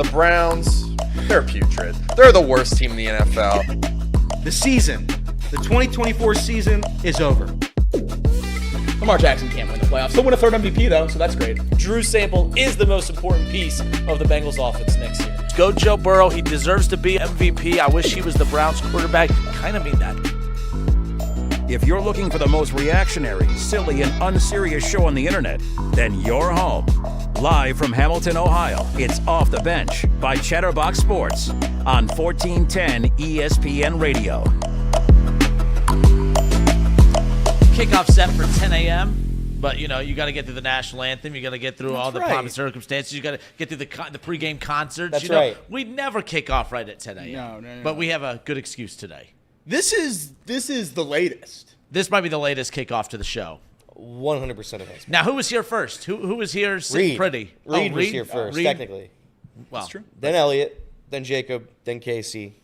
The Browns, they're putrid. They're the worst team in the NFL. The season, the 2024 season is over. Lamar Jackson can't win the playoffs. He'll win a third MVP, though, so that's great. Drew Sample is the most important piece of the Bengals offense next year. Go Joe Burrow. He deserves to be MVP. I wish he was the Browns quarterback. Kind of mean that. If you're looking for the most reactionary, silly, and unserious show on the internet, then you're home. Live from Hamilton, Ohio, it's Off the Bench by Chatterbox Sports on 1410 ESPN Radio. Kickoff set for 10 a.m., but, you got to get through the national anthem. You got to get through all the pomp and circumstances. You got to get through the pregame concerts. That's right. We never kick off right at 10 a.m. No. But we have a good excuse today. This is the latest. This might be the latest kickoff to the show. 100% of us. Now, who was here first? Who was here sitting pretty? Reed was here first, technically. Well, That's true. Then Elliott, then Jacob, then Casey,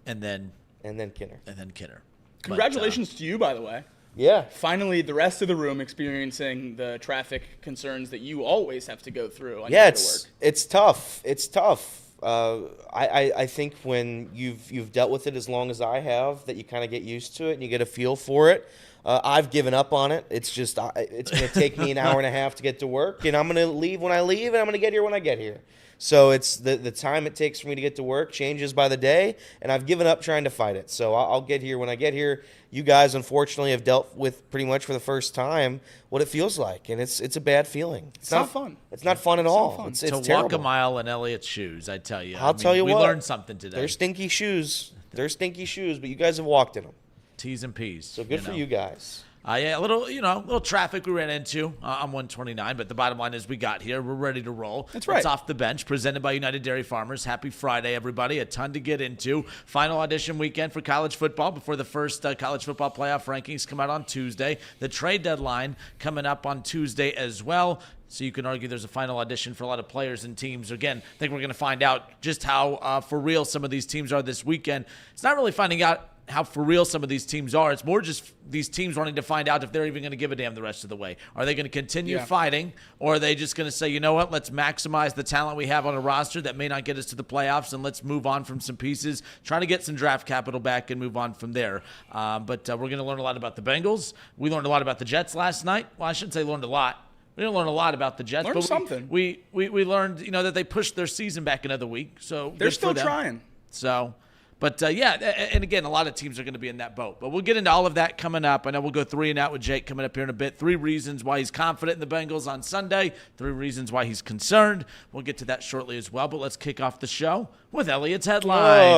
and then Kinner. Congratulations to you, by the way. Yeah. Finally, the rest of the room experiencing the traffic concerns that you always have to go through. Yeah, it's tough. It's tough. I think when you've dealt with it as long as I have, that you kind of get used to it and you get a feel for it. I've given up on it. It's just it's going to take me an hour and a half to get to work, and I'm going to leave when I leave, and I'm going to get here when I get here. So it's the time it takes for me to get to work changes by the day, and I've given up trying to fight it. So I'll get here when I get here. You guys, unfortunately, have dealt with pretty much for the first time what it feels like, and it's a bad feeling. It's not fun. It's not fun at all. Fun. It's to terrible. walk a mile in Elliott's shoes, I tell you. Tell you we what. We learned something today. They're stinky shoes. But you guys have walked in them. T's and P's. So good for you guys. Yeah, a little traffic we ran into on 129, but the bottom line is we got here. We're ready to roll. That's right. It's Off the Bench, presented by United Dairy Farmers. Happy Friday, everybody. A ton to get into. Final audition weekend for college football before the first college football playoff rankings come out on Tuesday. The trade deadline coming up on Tuesday as well. So you can argue there's a final audition for a lot of players and teams. Again, I think we're going to find out just how for real some of these teams are this weekend. It's not really finding out how for real some of these teams are. It's more just these teams wanting to find out if they're even going to give a damn the rest of the way. Are they going to continue fighting, or are they just going to say, you know what, let's maximize the talent we have on a roster that may not get us to the playoffs, and let's move on from some pieces, try to get some draft capital back and move on from there. But we're going to learn a lot about the Bengals. We learned a lot about the Jets last night. Well, I shouldn't say learned a lot. We didn't learn a lot about the Jets. Learned something. We learned, that they pushed their season back another week. So they're still trying. So... But, and again, a lot of teams are going to be in that boat. But we'll get into all of that coming up. I know we'll go 3 and out with Jake coming up here in a bit. 3 reasons why he's confident in the Bengals on Sunday. 3 reasons why he's concerned. We'll get to that shortly as well. But let's kick off the show with Elliott's headlines.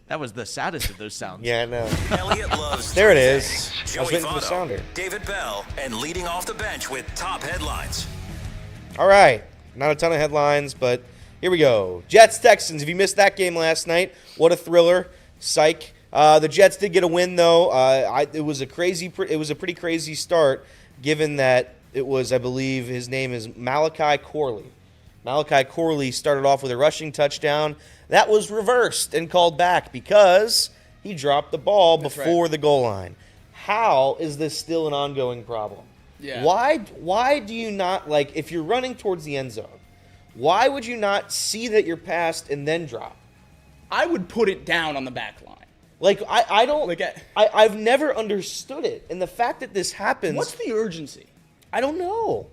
That was the saddest of those sounds. Yeah, I know. Elliott loves There it is. Joey I was waiting for the Votto, sounder. David Bell, and leading off the bench with top headlines. All right. Not a ton of headlines, but here we go. Jets-Texans. If you missed that game last night, what a thriller. Psych. The Jets did get a win, though. It was a pretty crazy start, given that it was, I believe, his name is Malachi Corley. Malachi Corley started off with a rushing touchdown. That was reversed and called back because he dropped the ball before the goal line. How is this still an ongoing problem? Yeah. Why do you not, if you're running towards the end zone, why would you not see that you're passed and then drop? I would put it down on the back line. I don't. I've never understood it, and the fact that this happens. What's the urgency? I don't know.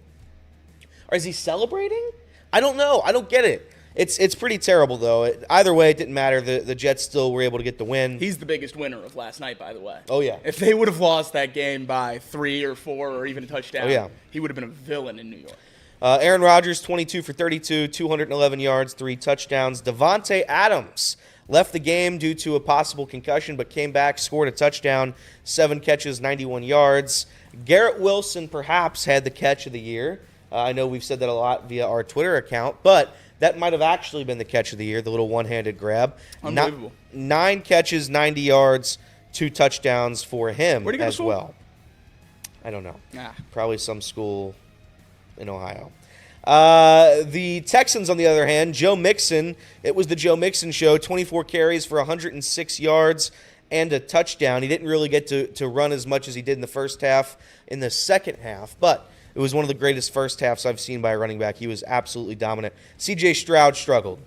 Or is he celebrating? I don't know. I don't get it. It's pretty terrible though. Either way, it didn't matter. The Jets still were able to get the win. He's the biggest winner of last night, by the way. Oh yeah. If they would have lost that game by 3 or 4 or even a touchdown, he would have been a villain in New York. Aaron Rodgers, 22 for 32, 211 yards, 3 touchdowns. Devontae Adams left the game due to a possible concussion, but came back, scored a touchdown, 7 catches, 91 yards. Garrett Wilson perhaps had the catch of the year. I know we've said that a lot via our Twitter account, but that might have actually been the catch of the year, the little one-handed grab. Unbelievable. 9 catches, 90 yards, 2 touchdowns for him as well. I don't know. Probably some school in Ohio. The Texans, on the other hand, Joe Mixon, it was the Joe Mixon show, 24 carries for 106 yards and a touchdown. He didn't really get to run as much as he did in the first half, in the second half, but It was one of the greatest first halves I've seen by a running back. He was absolutely dominant. C.J. Stroud struggled.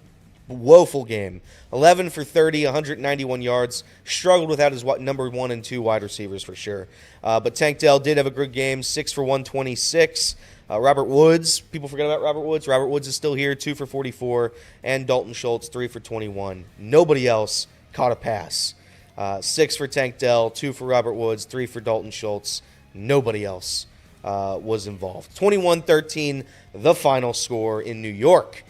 Woeful game. 11 for 30, 191 yards. Struggled without his number 1 and 2 wide receivers for sure. But Tank Dell did have a good game, 6 for 126. Robert Woods, people forget about Robert Woods. Robert Woods is still here, 2 for 44. And Dalton Schultz, 3 for 21. Nobody else caught a pass. 6 for Tank Dell, 2 for Robert Woods, 3 for Dalton Schultz. Nobody else was involved. 21-13, the final score in New York.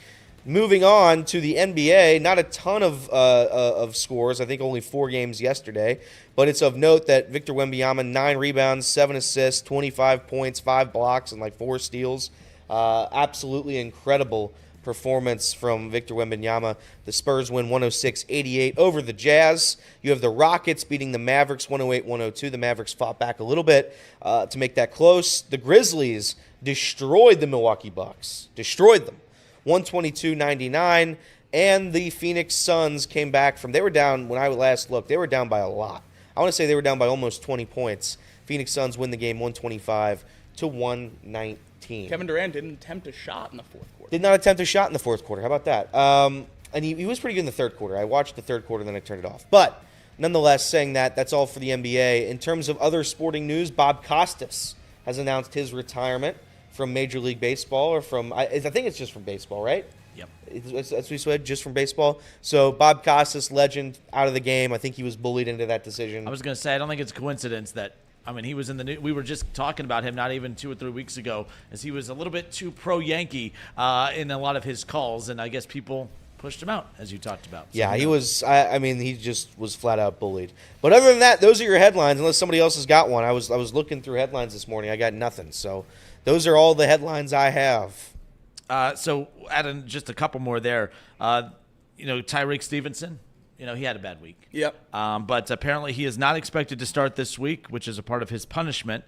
Moving on to the NBA, not a ton of scores. I think only 4 games yesterday. But it's of note that Victor Wembanyama, 9 rebounds, 7 assists, 25 points, 5 blocks, and 4 steals. Absolutely incredible performance from Victor Wembanyama. The Spurs win 106-88 over the Jazz. You have the Rockets beating the Mavericks 108-102. The Mavericks fought back a little bit to make that close. The Grizzlies destroyed the Milwaukee Bucks. Destroyed them. 122-99, and the Phoenix Suns came back from, they were down, when I last looked, they were down by a lot. I want to say they were down by almost 20 points. Phoenix Suns win the game 125-119. Kevin Durant didn't attempt a shot in the fourth quarter. Did not attempt a shot in the fourth quarter. How about that? And he was pretty good in the third quarter. I watched the third quarter, then I turned it off. But nonetheless, saying that, that's all for the NBA. In terms of other sporting news, Bob Costas has announced his retirement from Major League Baseball, or from, I think it's just from baseball, right? Yep. That's what we said, just from baseball. So Bob Costas, legend, out of the game. I think he was bullied into that decision. I was going to say, I don't think it's a coincidence that, he was in the news. We were just talking about him not even 2 or 3 weeks ago, as he was a little bit too pro-Yankee in a lot of his calls, and I guess people pushed him out, as you talked about. So, yeah, he was, he just was flat out bullied. But other than that, those are your headlines, unless somebody else has got one. I was looking through headlines this morning. I got nothing. So those are all the headlines I have. So adding just a couple more there. Tyreek Stevenson, he had a bad week. Yep. But apparently he is not expected to start this week, which is a part of his punishment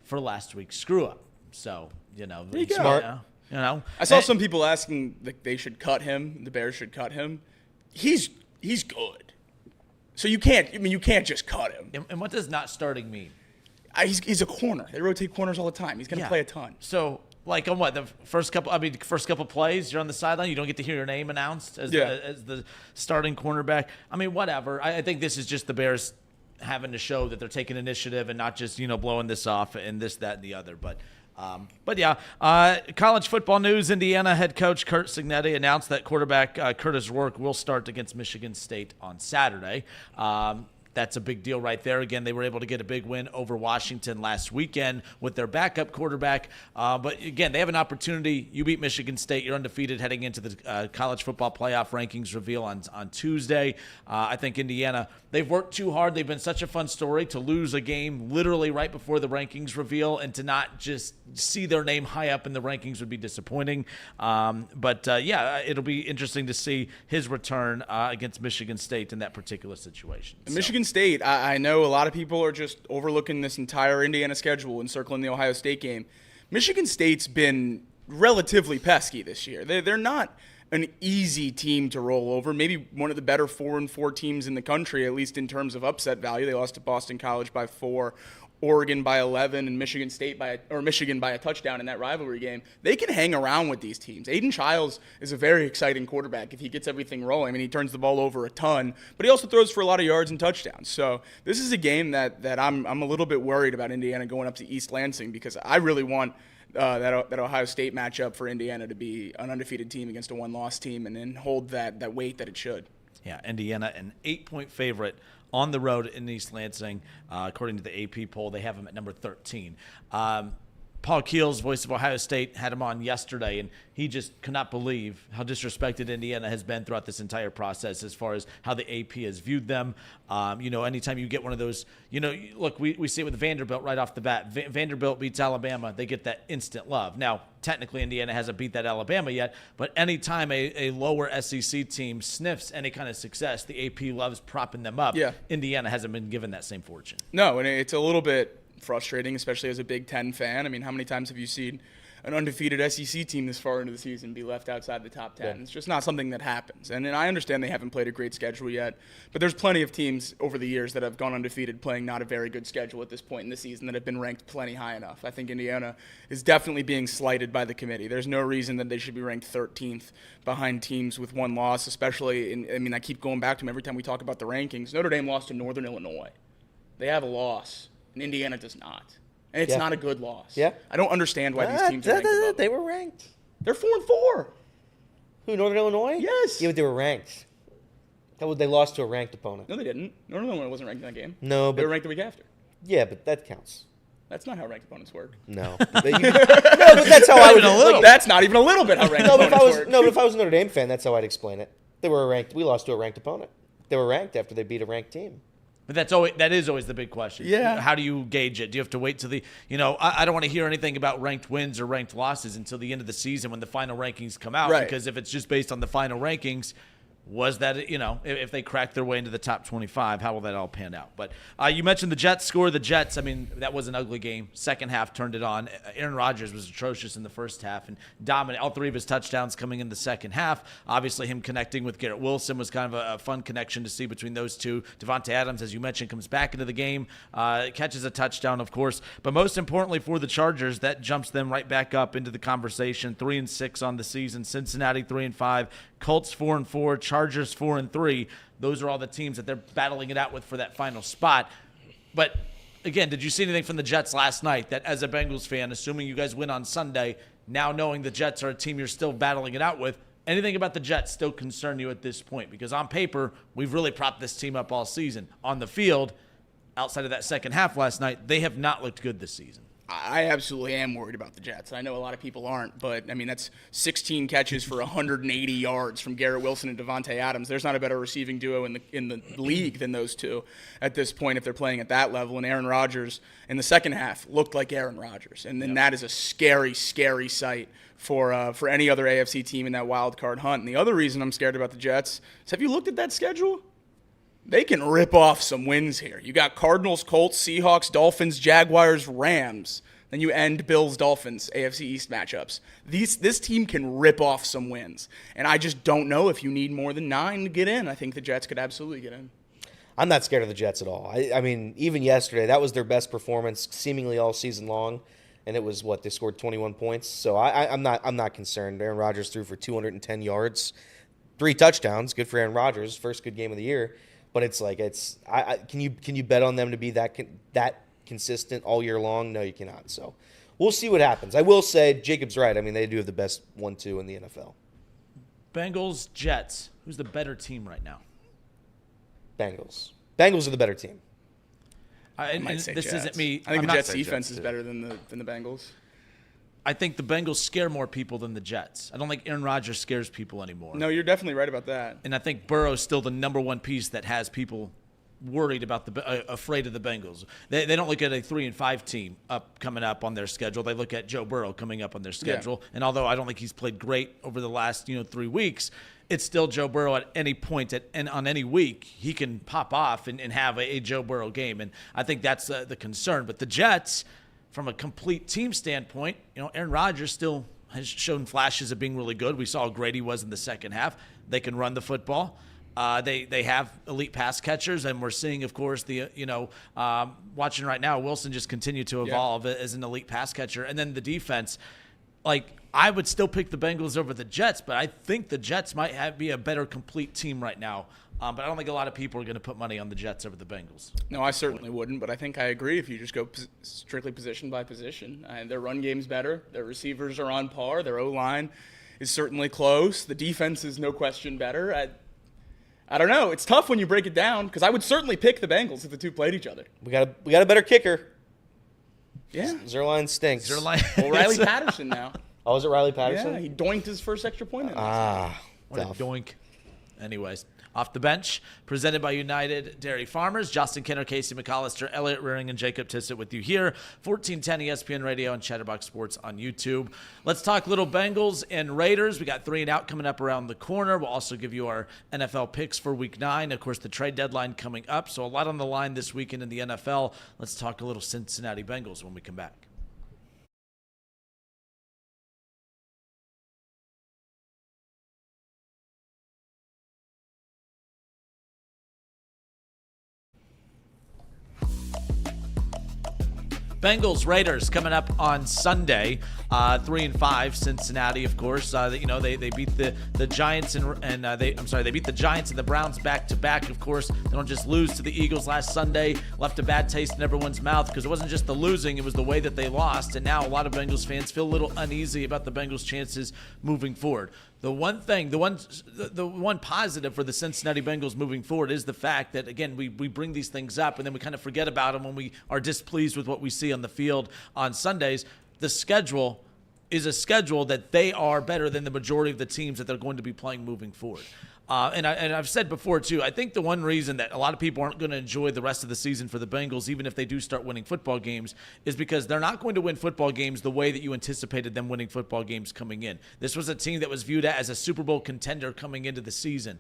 for last week's screw-up. So, Smart. I saw some people asking that they should cut him. The Bears should cut him. He's good. So you can't just cut him. And what does not starting mean? He's a corner. They rotate corners all the time. He's going to play a ton. So, on what, the first couple plays, you're on the sideline, you don't get to hear your name announced as the starting cornerback. Whatever. I think this is just the Bears having to show that they're taking initiative and not just, blowing this off and this, that, and the other. But college football news. Indiana head coach Curt Cignetti announced that quarterback Curtis Rourke will start against Michigan State on Saturday. That's a big deal right there. Again, they were able to get a big win over Washington last weekend with their backup quarterback. But again, they have an opportunity. You beat Michigan State. You're undefeated heading into the college football playoff rankings reveal on Tuesday. I think Indiana, they've worked too hard. They've been such a fun story to lose a game literally right before the rankings reveal, and to not just see their name high up in the rankings would be disappointing. It'll be interesting to see his return against Michigan State in that particular situation. Michigan State, I know a lot of people are just overlooking this entire Indiana schedule and circling the Ohio State game. Michigan State's been relatively pesky this year. They're not an easy team to roll over. Maybe one of the better 4-4 teams in the country, at least in terms of upset value. They lost to Boston College by 4, Oregon by 11, and Michigan by a touchdown in that rivalry game. They can hang around with these teams. Aiden Childs is a very exciting quarterback if he gets everything rolling. He turns the ball over a ton, but he also throws for a lot of yards and touchdowns. So this is a game that I'm a little bit worried about Indiana going up to East Lansing, because I really want that Ohio State matchup for Indiana to be an undefeated team against a one-loss team and then hold that weight that it should. Yeah, Indiana, an 8-point favorite on the road in East Lansing. According to the AP poll, they have them at number 13. Paul Keels, voice of Ohio State, had him on yesterday, and he just could not believe how disrespected Indiana has been throughout this entire process as far as how the AP has viewed them. Anytime you get one of those, look, we see it with Vanderbilt right off the bat. Vanderbilt beats Alabama, they get that instant love. Now, technically, Indiana hasn't beat that Alabama yet, but anytime a lower SEC team sniffs any kind of success, the AP loves propping them up. Yeah. Indiana hasn't been given that same fortune. No, and it's a little bit frustrating, especially as a Big Ten fan. How many times have you seen an undefeated SEC team this far into the season be left outside the top 10. Yeah. It's just not something that happens. And I understand they haven't played a great schedule yet, but there's plenty of teams over the years that have gone undefeated playing not a very good schedule at this point in the season that have been ranked plenty high enough. I think Indiana is definitely being slighted by the committee. There's no reason that they should be ranked 13th behind teams with one loss, especially I keep going back to them every time we talk about the rankings. Notre Dame lost to Northern Illinois. They have a loss, and Indiana does not. And it's not a good loss. Yeah. I don't understand why these teams are ranked above. They were ranked. They're 4-4. Who, Northern Illinois? Yes. Yeah, but they were ranked. They lost to a ranked opponent. No, they didn't. Northern Illinois wasn't ranked in that game. No, They but were ranked the week after. yeah, but that counts. That's not how ranked opponents work. No. But that's how I would. That's not even a little bit how ranked No, but opponents work. if I was a Notre Dame fan, that's how I'd explain it. They were ranked. We lost to a ranked opponent. They were ranked after they beat a ranked team. But that is always the big question. Yeah. How do you gauge it? Do you have to wait till I don't want to hear anything about ranked wins or ranked losses until the end of the season when the final rankings come out. Right. Because if it's just based on the final rankings, was that, if they crack their way into the top 25, how will that all pan out? But you mentioned the Jets score. The Jets, that was an ugly game. Second half turned it on. Aaron Rodgers was atrocious in the first half and dominant. All three of his touchdowns coming in the second half. Obviously, him connecting with Garrett Wilson was kind of a fun connection to see between those two. Devontae Adams, as you mentioned, comes back into the game, catches a touchdown, of course. But most importantly for the Chargers, that jumps them right back up into the conversation. 3-6 on the season. Cincinnati 3-5. Colts 4-4, Chargers 4-3. Those are all the teams that they're battling it out with for that final spot. But again, did you see anything from the Jets last night that, as a Bengals fan, assuming you guys win on Sunday, now knowing the Jets are a team you're still battling it out with, anything about the Jets still concern you at this point? Because on paper, we've really propped this team up all season. On the field, outside of that second half last night, they have not looked good this season. I absolutely am worried about the Jets. I know a lot of people aren't, but that's 16 catches for 180 yards from Garrett Wilson and Devontae Adams. There's not a better receiving duo in the league than those two at this point if they're playing at that level. And Aaron Rodgers in the second half looked like Aaron Rodgers, and then that is a scary, scary sight for any other AFC team in that wild card hunt. And the other reason I'm scared about the Jets is, have you looked at that schedule? They can rip off some wins here. You got Cardinals, Colts, Seahawks, Dolphins, Jaguars, Rams. Then you end Bills, Dolphins, AFC East matchups. This team can rip off some wins. And I just don't know if you need more than 9 to get in. I think the Jets could absolutely get in. I'm not scared of the Jets at all. Even yesterday, that was their best performance seemingly all season long. And it was they scored 21 points. So I'm not concerned. Aaron Rodgers threw for 210 yards, 3 touchdowns. Good for Aaron Rodgers. First good game of the year. But can you bet on them to be that consistent all year long? No, you cannot. So we'll see what happens. I will say Jacob's right. They do have the best 1-2 in the NFL. Bengals, Jets. Who's the better team right now? Bengals. Bengals are the better team. I might say this Jets. isn't me. I think I'm the not Jets saying defense Jets, is better than the Bengals. I think the Bengals scare more people than the Jets. I don't think Aaron Rodgers scares people anymore. No, you're definitely right about that. And I think Burrow is still the number one piece that has people worried about afraid of the Bengals. They don't look at a 3-5 team coming up on their schedule. They look at Joe Burrow coming up on their schedule. Yeah. And although I don't think he's played great over the last 3 weeks, it's still Joe Burrow at any point and on any week he can pop off and have a Joe Burrow game. And I think that's the concern. But the Jets, from a complete team standpoint, Aaron Rodgers still has shown flashes of being really good. We saw how great he was in the second half. They can run the football. They have elite pass catchers, and we're seeing, of course, watching right now, Wilson just continue to evolve as an elite pass catcher. And then the defense, I would still pick the Bengals over the Jets, but I think the Jets might be a better complete team right now. But I don't think a lot of people are going to put money on the Jets over the Bengals. No, I certainly wouldn't, but I think I agree if you just go strictly position by position. Their run game's better. Their receivers are on par. Their O-line is certainly close. The defense is no question better. I don't know. It's tough when you break it down because I would certainly pick the Bengals if the two played each other. We got a better kicker. Yeah. Zerline stinks. Well, Riley Patterson now. Oh, is it Riley Patterson? Yeah, he doinked his first extra point in. What a doink. Anyways, off the bench, presented by United Dairy Farmers. Justin Kenner, Casey McAllister, Elliot Rearing, and Jacob Tissett with you here. 1410 ESPN Radio and Chatterbox Sports on YouTube. Let's talk little Bengals and Raiders. We got 3 and out coming up around the corner. We'll also give you our NFL picks for Week 9. Of course, the trade deadline coming up, so a lot on the line this weekend in the NFL. Let's talk a little Cincinnati Bengals when we come back. Bengals Raiders coming up on Sunday, 3-5. Cincinnati, of course. They beat the Giants they beat the Giants and the Browns back to back. Of course, they don't just lose to the Eagles last Sunday. Left a bad taste in everyone's mouth because it wasn't just the losing; it was the way that they lost. And now a lot of Bengals fans feel a little uneasy about the Bengals' chances moving forward. The one positive for the Cincinnati Bengals moving forward is the fact that, again, we bring these things up and then we kind of forget about them when we are displeased with what we see on the field on Sundays. The schedule is a schedule that they are better than the majority of the teams that they're going to be playing moving forward. And I've said before, too, I think the one reason that a lot of people aren't going to enjoy the rest of the season for the Bengals, even if they do start winning football games, is because they're not going to win football games the way that you anticipated them winning football games coming in. This was a team that was viewed as a Super Bowl contender coming into the season.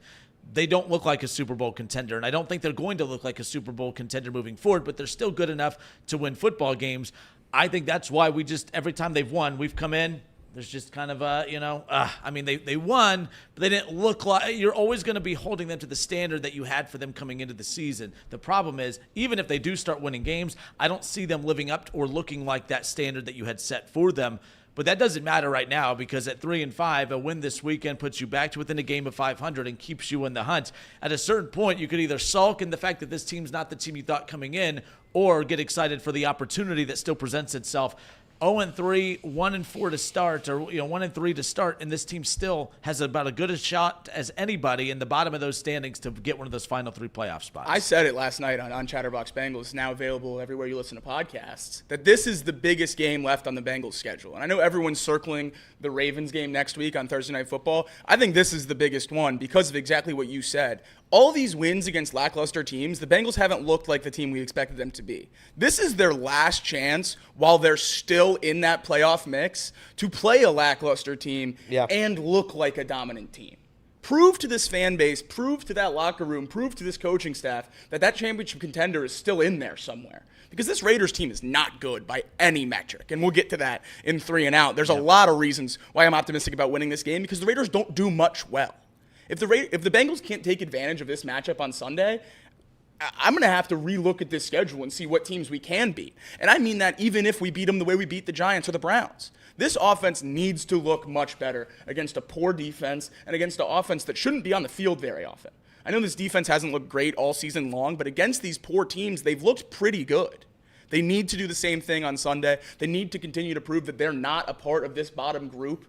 They don't look like a Super Bowl contender, and I don't think they're going to look like a Super Bowl contender moving forward, but they're still good enough to win football games. I think that's why every time they've won, we've come in, there's just kind of they won, but they didn't look like – you're always going to be holding them to the standard that you had for them coming into the season. The problem is, even if they do start winning games, I don't see them living up to or looking like that standard that you had set for them. But that doesn't matter right now because at 3-5, a win this weekend puts you back to within a game of 500 and keeps you in the hunt. At a certain point, you could either sulk in the fact that this team's not the team you thought coming in or get excited for the opportunity that still presents itself. 0-3, 1-4 to start, or 1-3 to start, and this team still has about as good a shot as anybody in the bottom of those standings to get one of those final 3 playoff spots. I said it last night on Chatterbox Bengals, now available everywhere you listen to podcasts, that this is the biggest game left on the Bengals schedule. And I know everyone's circling the Ravens game next week on Thursday Night Football. I think this is the biggest one because of exactly what you said. All these wins against lackluster teams, the Bengals haven't looked like the team we expected them to be. This is their last chance while they're still in that playoff mix to play a lackluster team and look like a dominant team. Prove to this fan base, prove to that locker room, prove to this coaching staff that championship contender is still in there somewhere. Because this Raiders team is not good by any metric, and we'll get to that in 3 and out. There's a lot of reasons why I'm optimistic about winning this game because the Raiders don't do much well. If the Bengals can't take advantage of this matchup on Sunday, I'm going to have to relook at this schedule and see what teams we can beat. And I mean that even if we beat them the way we beat the Giants or the Browns. This offense needs to look much better against a poor defense and against an offense that shouldn't be on the field very often. I know this defense hasn't looked great all season long, but against these poor teams, they've looked pretty good. They need to do the same thing on Sunday. They need to continue to prove that they're not a part of this bottom group.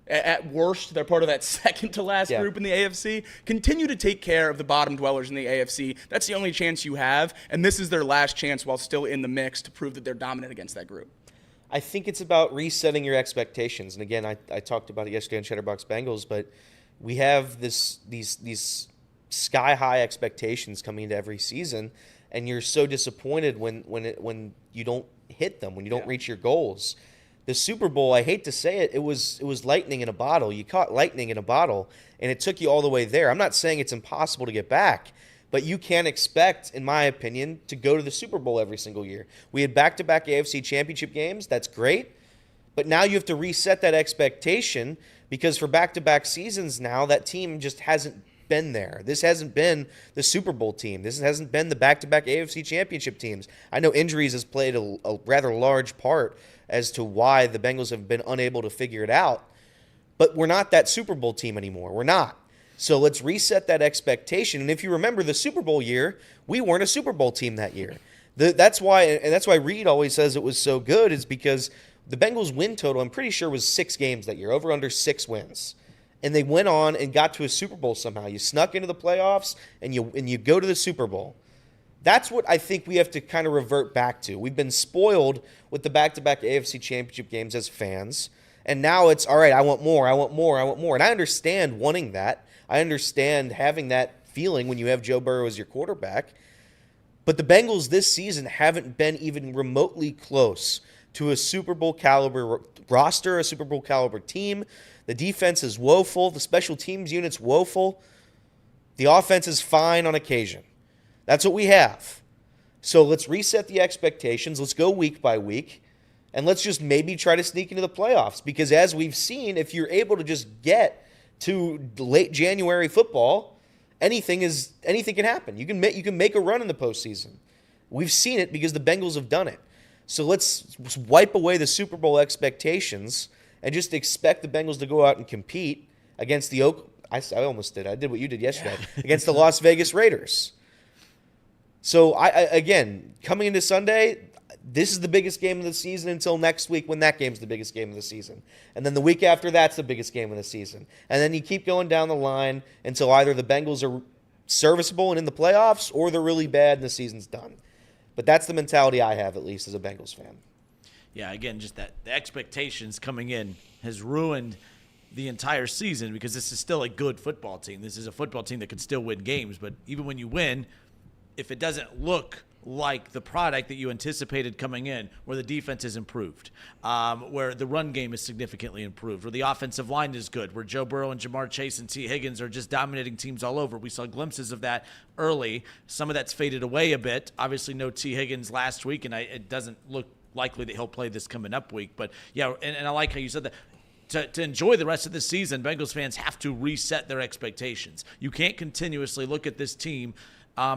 At worst, they're part of that second-to-last group in the AFC. Continue to take care of the bottom dwellers in the AFC. That's the only chance you have, and this is their last chance while still in the mix to prove that they're dominant against that group. I think it's about resetting your expectations. And again, I talked about it yesterday on Chatterbox Bengals, but we have these sky-high expectations coming into every season, and you're so disappointed when you don't hit them, when you don't reach your goals. The Super Bowl, I hate to say it, it was lightning in a bottle. You caught lightning in a bottle, and it took you all the way there. I'm not saying it's impossible to get back, but you can't expect, in my opinion, to go to the Super Bowl every single year. We had back-to-back AFC championship games. That's great. But now you have to reset that expectation because for back-to-back seasons now, that team just hasn't been there. This hasn't been the Super Bowl team. This hasn't been the back-to-back AFC championship teams. I know injuries has played a rather large part as to why the Bengals have been unable to figure it out. But we're not that Super Bowl team anymore. We're not. So let's reset that expectation. And if you remember the Super Bowl year, we weren't a Super Bowl team that year. That's why Reed always says it was so good, is because the Bengals win total, I'm pretty sure, was 6 games that year, over under 6 wins. And they went on and got to a Super Bowl somehow. You snuck into the playoffs and you go to the Super Bowl. That's what I think we have to kind of revert back to. We've been spoiled with the back-to-back AFC championship games as fans. And now it's, all right, I want more, I want more, I want more. And I understand wanting that. I understand having that feeling when you have Joe Burrow as your quarterback. But the Bengals this season haven't been even remotely close to a Super Bowl caliber roster, a Super Bowl caliber team. The defense is woeful. The special teams unit's woeful. The offense is fine on occasion. That's what we have. So let's reset the expectations. Let's go week by week. And let's just maybe try to sneak into the playoffs. Because as we've seen, if you're able to just get to late January football, anything can happen. You can make a run in the postseason. We've seen it because the Bengals have done it. So let's wipe away the Super Bowl expectations and just expect the Bengals to go out and compete against the I almost did. I did what you did yesterday against the Las Vegas Raiders. So again, coming into Sunday, this is the biggest game of the season until next week when that game's the biggest game of the season. And then the week after that's the biggest game of the season. And then you keep going down the line until either the Bengals are serviceable and in the playoffs or they're really bad and the season's done. But that's the mentality I have, at least as a Bengals fan. Yeah, again, just that the expectations coming in has ruined the entire season because this is still a good football team. This is a football team that can still win games. But even when you win, if it doesn't look like the product that you anticipated coming in, where the defense is improved, where the run game is significantly improved, where the offensive line is good, where Joe Burrow and Jamar Chase and T. Higgins are just dominating teams all over. We saw glimpses of that early. Some of that's faded away a bit. Obviously, no T. Higgins last week, and it doesn't look likely that he'll play this coming up week. But, yeah, and I like how you said that. To enjoy the rest of the season, Bengals fans have to reset their expectations. You can't continuously look at this team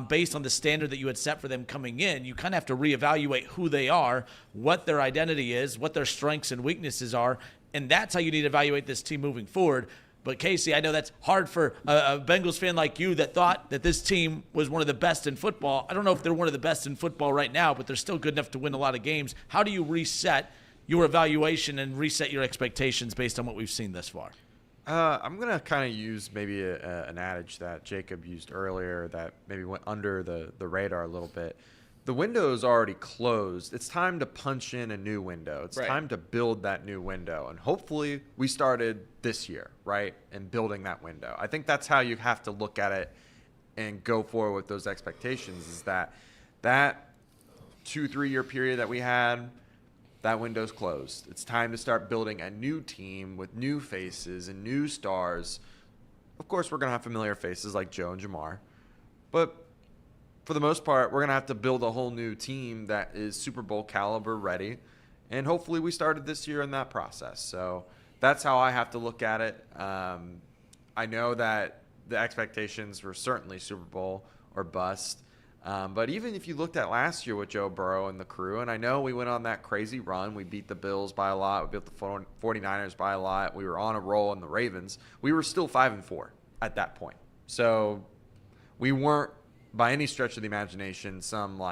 based on the standard that you had set for them coming in. You kind of have to reevaluate who they are, what their identity is, what their strengths and weaknesses are, and that's how you need to evaluate this team moving forward. But, Casey, I know that's hard for a Bengals fan like you that thought that this team was one of the best in football. I don't know if they're one of the best in football right now, but they're still good enough to win a lot of games. How do you reset your evaluation and reset your expectations based on what we've seen thus far? I'm going to kind of use maybe an adage that Jacob used earlier that maybe went under the radar a little bit. The window is already closed. It's time to punch in a new window. It's time to build that new window. And hopefully we started this year, right, and building that window. I think that's how you have to look at it and go forward with those expectations, is that 2-3 year period that we had, that window's closed. It's time to start building a new team with new faces and new stars. Of course, we're going to have familiar faces like Joe and Jamar. But for the most part, we're going to have to build a whole new team that is Super Bowl caliber ready. And hopefully we started this year in that process. So that's how I have to look at it. I know that the expectations were certainly Super Bowl or bust. But even if you looked at last year with Joe Burrow and the crew, and I know we went on that crazy run. We beat the Bills by a lot. We beat the 49ers by a lot. We were on a roll in the Ravens. We were still 5-4 at that point. So we weren't, by any stretch of the imagination, some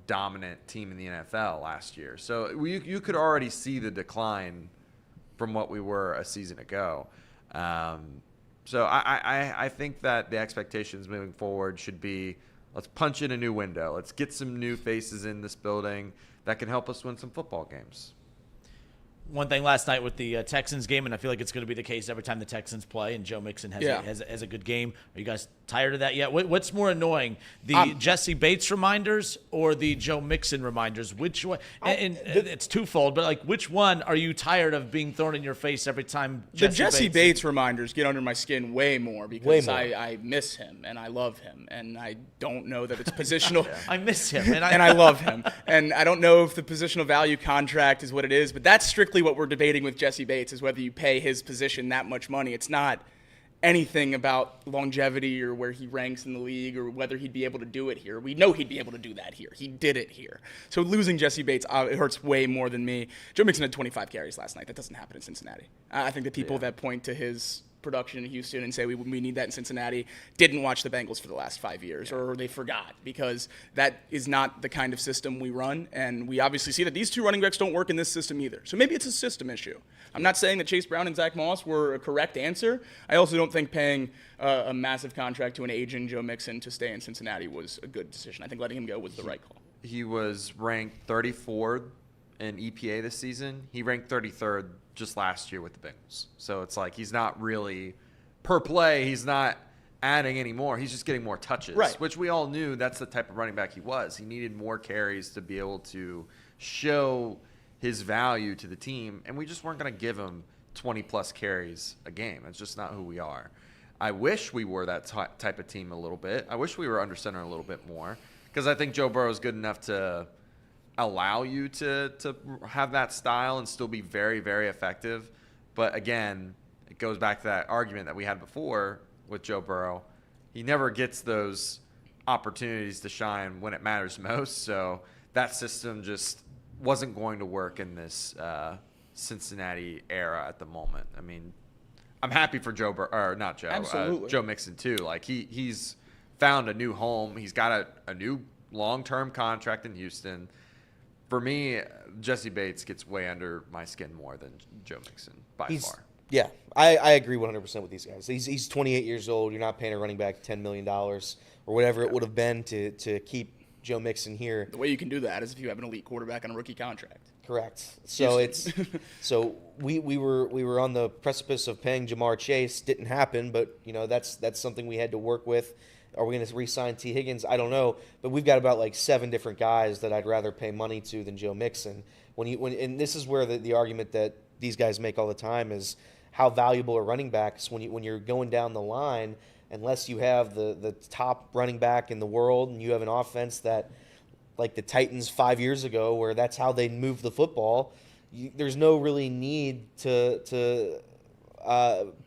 dominant team in the NFL last year. So you could already see the decline from what we were a season ago. So I think that the expectations moving forward should be, let's punch in a new window. Let's get some new faces in this building that can help us win some football games. One thing last night with the Texans game, and I feel like it's going to be the case every time the Texans play, and Joe Mixon has a good game. Are you guys tired of that yet? What's more annoying, the Jesse Bates reminders or the Joe Mixon reminders? Which one? And it's twofold, but which one are you tired of being thrown in your face every time? The Jesse Bates reminders get under my skin way more because I miss him and I love him, and I don't know that it's positional. I miss him and I love him, and I don't know if the positional value contract is what it is, but that's strictly what we're debating with Jesse Bates, is whether you pay his position that much money. It's not anything about longevity or where he ranks in the league or whether he'd be able to do it here. We know he'd be able to do that here. He did it here. So losing Jesse Bates, it hurts way more than me. Joe Mixon had 25 carries last night. That doesn't happen in Cincinnati. I think the people that point to his production in Houston and say we need that in Cincinnati didn't watch the Bengals for the last 5 years, or they forgot, because that is not the kind of system we run, and we obviously see that these two running backs don't work in this system either. So maybe it's a system issue. I'm not saying that Chase Brown and Zach Moss were a correct answer. I also don't think paying a massive contract to an aging Joe Mixon to stay in Cincinnati was a good decision. I think letting him go was the right call. He was ranked 34th in EPA this season. He ranked 33rd just last year with the Bengals. So it's like he's not really, per play, he's not adding any more. He's just getting more touches, which we all knew that's the type of running back he was. He needed more carries to be able to show his value to the team, and we just weren't going to give him 20-plus carries a game. It's just not who we are. I wish we were that type of team a little bit. I wish we were under center a little bit more, because I think Joe Burrow is good enough to allow you to have that style and still be very, very effective. But again, it goes back to that argument that we had before with Joe Burrow. He never gets those opportunities to shine when it matters most. So that system just wasn't going to work in this Cincinnati era at the moment. I mean, I'm happy for Joe Mixon too. Like he's found a new home. He's got a new long-term contract in Houston. For me, Jesse Bates gets way under my skin more than Joe Mixon by far. Yeah, I agree 100% with these guys. He's 28 years old. You're not paying a running back $10 million or whatever it would have been to keep Joe Mixon here. The way you can do that is if you have an elite quarterback on a rookie contract. Correct. So so we were on the precipice of paying Jamar Chase. Didn't happen, but that's something we had to work with. Are we going to re-sign T. Higgins? I don't know, but we've got about like 7 different guys that I'd rather pay money to than Joe Mixon. And this is where the argument that these guys make all the time is how valuable are running backs when you're going down the line. Unless you have the top running back in the world and you have an offense that, like the Titans 5 years ago, where that's how they move the football, there's no really need to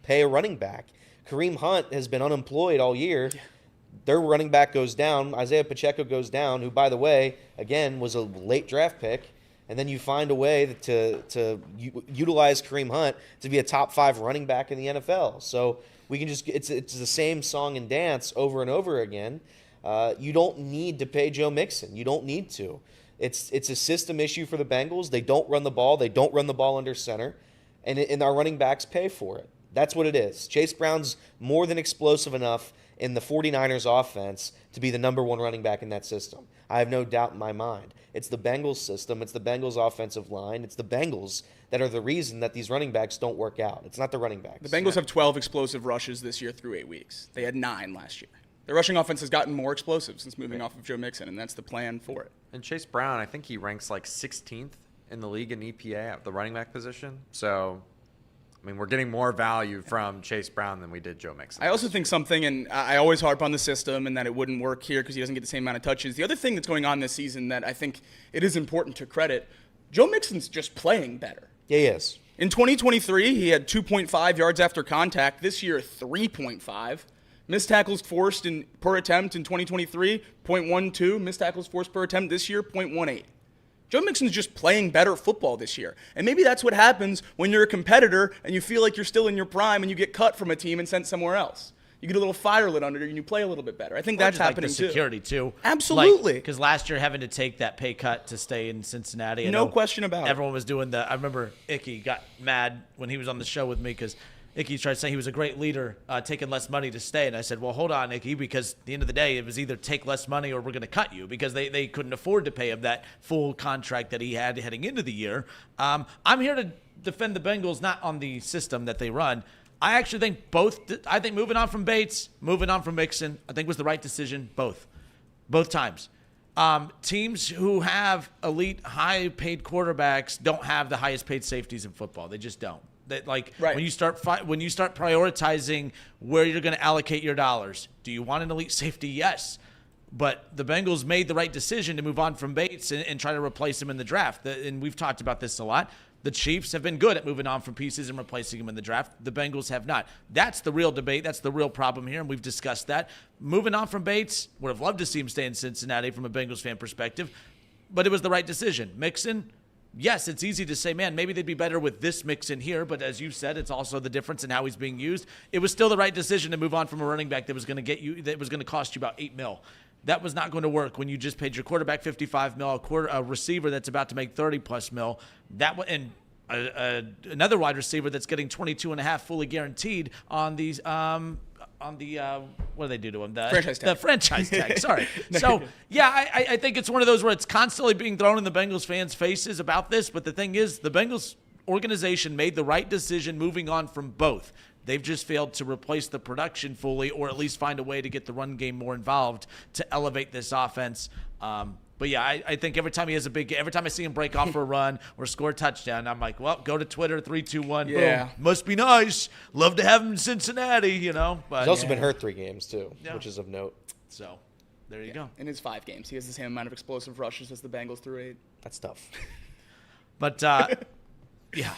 pay a running back. Kareem Hunt has been unemployed all year. Yeah. Their running back goes down. Isaiah Pacheco goes down, who, by the way, again, was a late draft pick. And then you find a way to utilize Kareem Hunt to be a top 5 running back in the NFL. So we can just it's the same song and dance over and over again. You don't need to pay Joe Mixon. You don't need to. It's a system issue for the Bengals. They don't run the ball. They don't run the ball under center. And our running backs pay for it. That's what it is. Chase Brown's more than explosive enough in the 49ers offense to be the number 1 running back in that system. I have no doubt in my mind. It's the Bengals system. It's the Bengals offensive line. It's the Bengals that are the reason that these running backs don't work out. It's not the running backs. The Bengals have 12 explosive rushes this year through 8 weeks. They had 9 last year. Their rushing offense has gotten more explosive since moving off of Joe Mixon, and that's the plan for it. And Chase Brown, I think he ranks like 16th in the league in EPA at the running back position. So, I mean, we're getting more value from Chase Brown than we did Joe Mixon. I also think something, and I always harp on the system and that it wouldn't work here because he doesn't get the same amount of touches. The other thing that's going on this season that I think it is important to credit, Joe Mixon's just playing better. Yeah, he is. In 2023, he had 2.5 yards after contact. This year, 3.5. Missed tackles forced per attempt in 2023, 0.12. Missed tackles forced per attempt this year, 0.18. Joe Mixon's just playing better football this year. And maybe that's what happens when you're a competitor and you feel like you're still in your prime and you get cut from a team and sent somewhere else. You get a little fire lit under you and you play a little bit better. I think that's happening like the security too. Absolutely. Because last year having to take that pay cut to stay in Cincinnati. No question about it. Everyone was doing I remember Icky got mad when he was on the show with me because Icky tried to say he was a great leader, taking less money to stay. And I said, well, hold on, Icky, because at the end of the day, it was either take less money or we're going to cut you because they couldn't afford to pay him that full contract that he had heading into the year. I'm here to defend the Bengals, not on the system that they run. I actually think I think moving on from Bates, moving on from Mixon, I think was the right decision, both times. Teams who have elite, high-paid quarterbacks don't have the highest-paid safeties in football. They just don't. That right. when you start prioritizing where you're going to allocate your dollars, do you want an elite safety? Yes, but the Bengals made the right decision to move on from Bates and try to replace him in the draft. And we've talked about this a lot. The Chiefs have been good at moving on from pieces and replacing them in the draft. The Bengals have not. That's the real debate. That's the real problem here, and we've discussed that. Moving on from Bates, would have loved to see him stay in Cincinnati from a Bengals fan perspective, but it was the right decision. Mixon. Yes, it's easy to say, man, maybe they'd be better with this Mixon here, but as you said, it's also the difference in how he's being used. It was still the right decision to move on from a running back that was going to cost you about $8 million. That was not going to work when you just paid your quarterback $55 million, a receiver that's about to make $30+ million. Another wide receiver that's getting $22.5 fully guaranteed on these what do they do to him? Franchise tag. The franchise tag, sorry. So, yeah, I think it's one of those where it's constantly being thrown in the Bengals fans' faces about this, but the thing is, the Bengals organization made the right decision moving on from both. They've just failed to replace the production fully or at least find a way to get the run game more involved to elevate this offense. But yeah, I think every time I see him break off for a run or score a touchdown, I'm like, well, go to Twitter, 3, 2, 1, boom. Must be nice. Love to have him in Cincinnati, But he's also been hurt 3 games too, which is of note. So there you go. In his 5 games, he has the same amount of explosive rushes as the Bengals through 8. That's tough. But Yeah.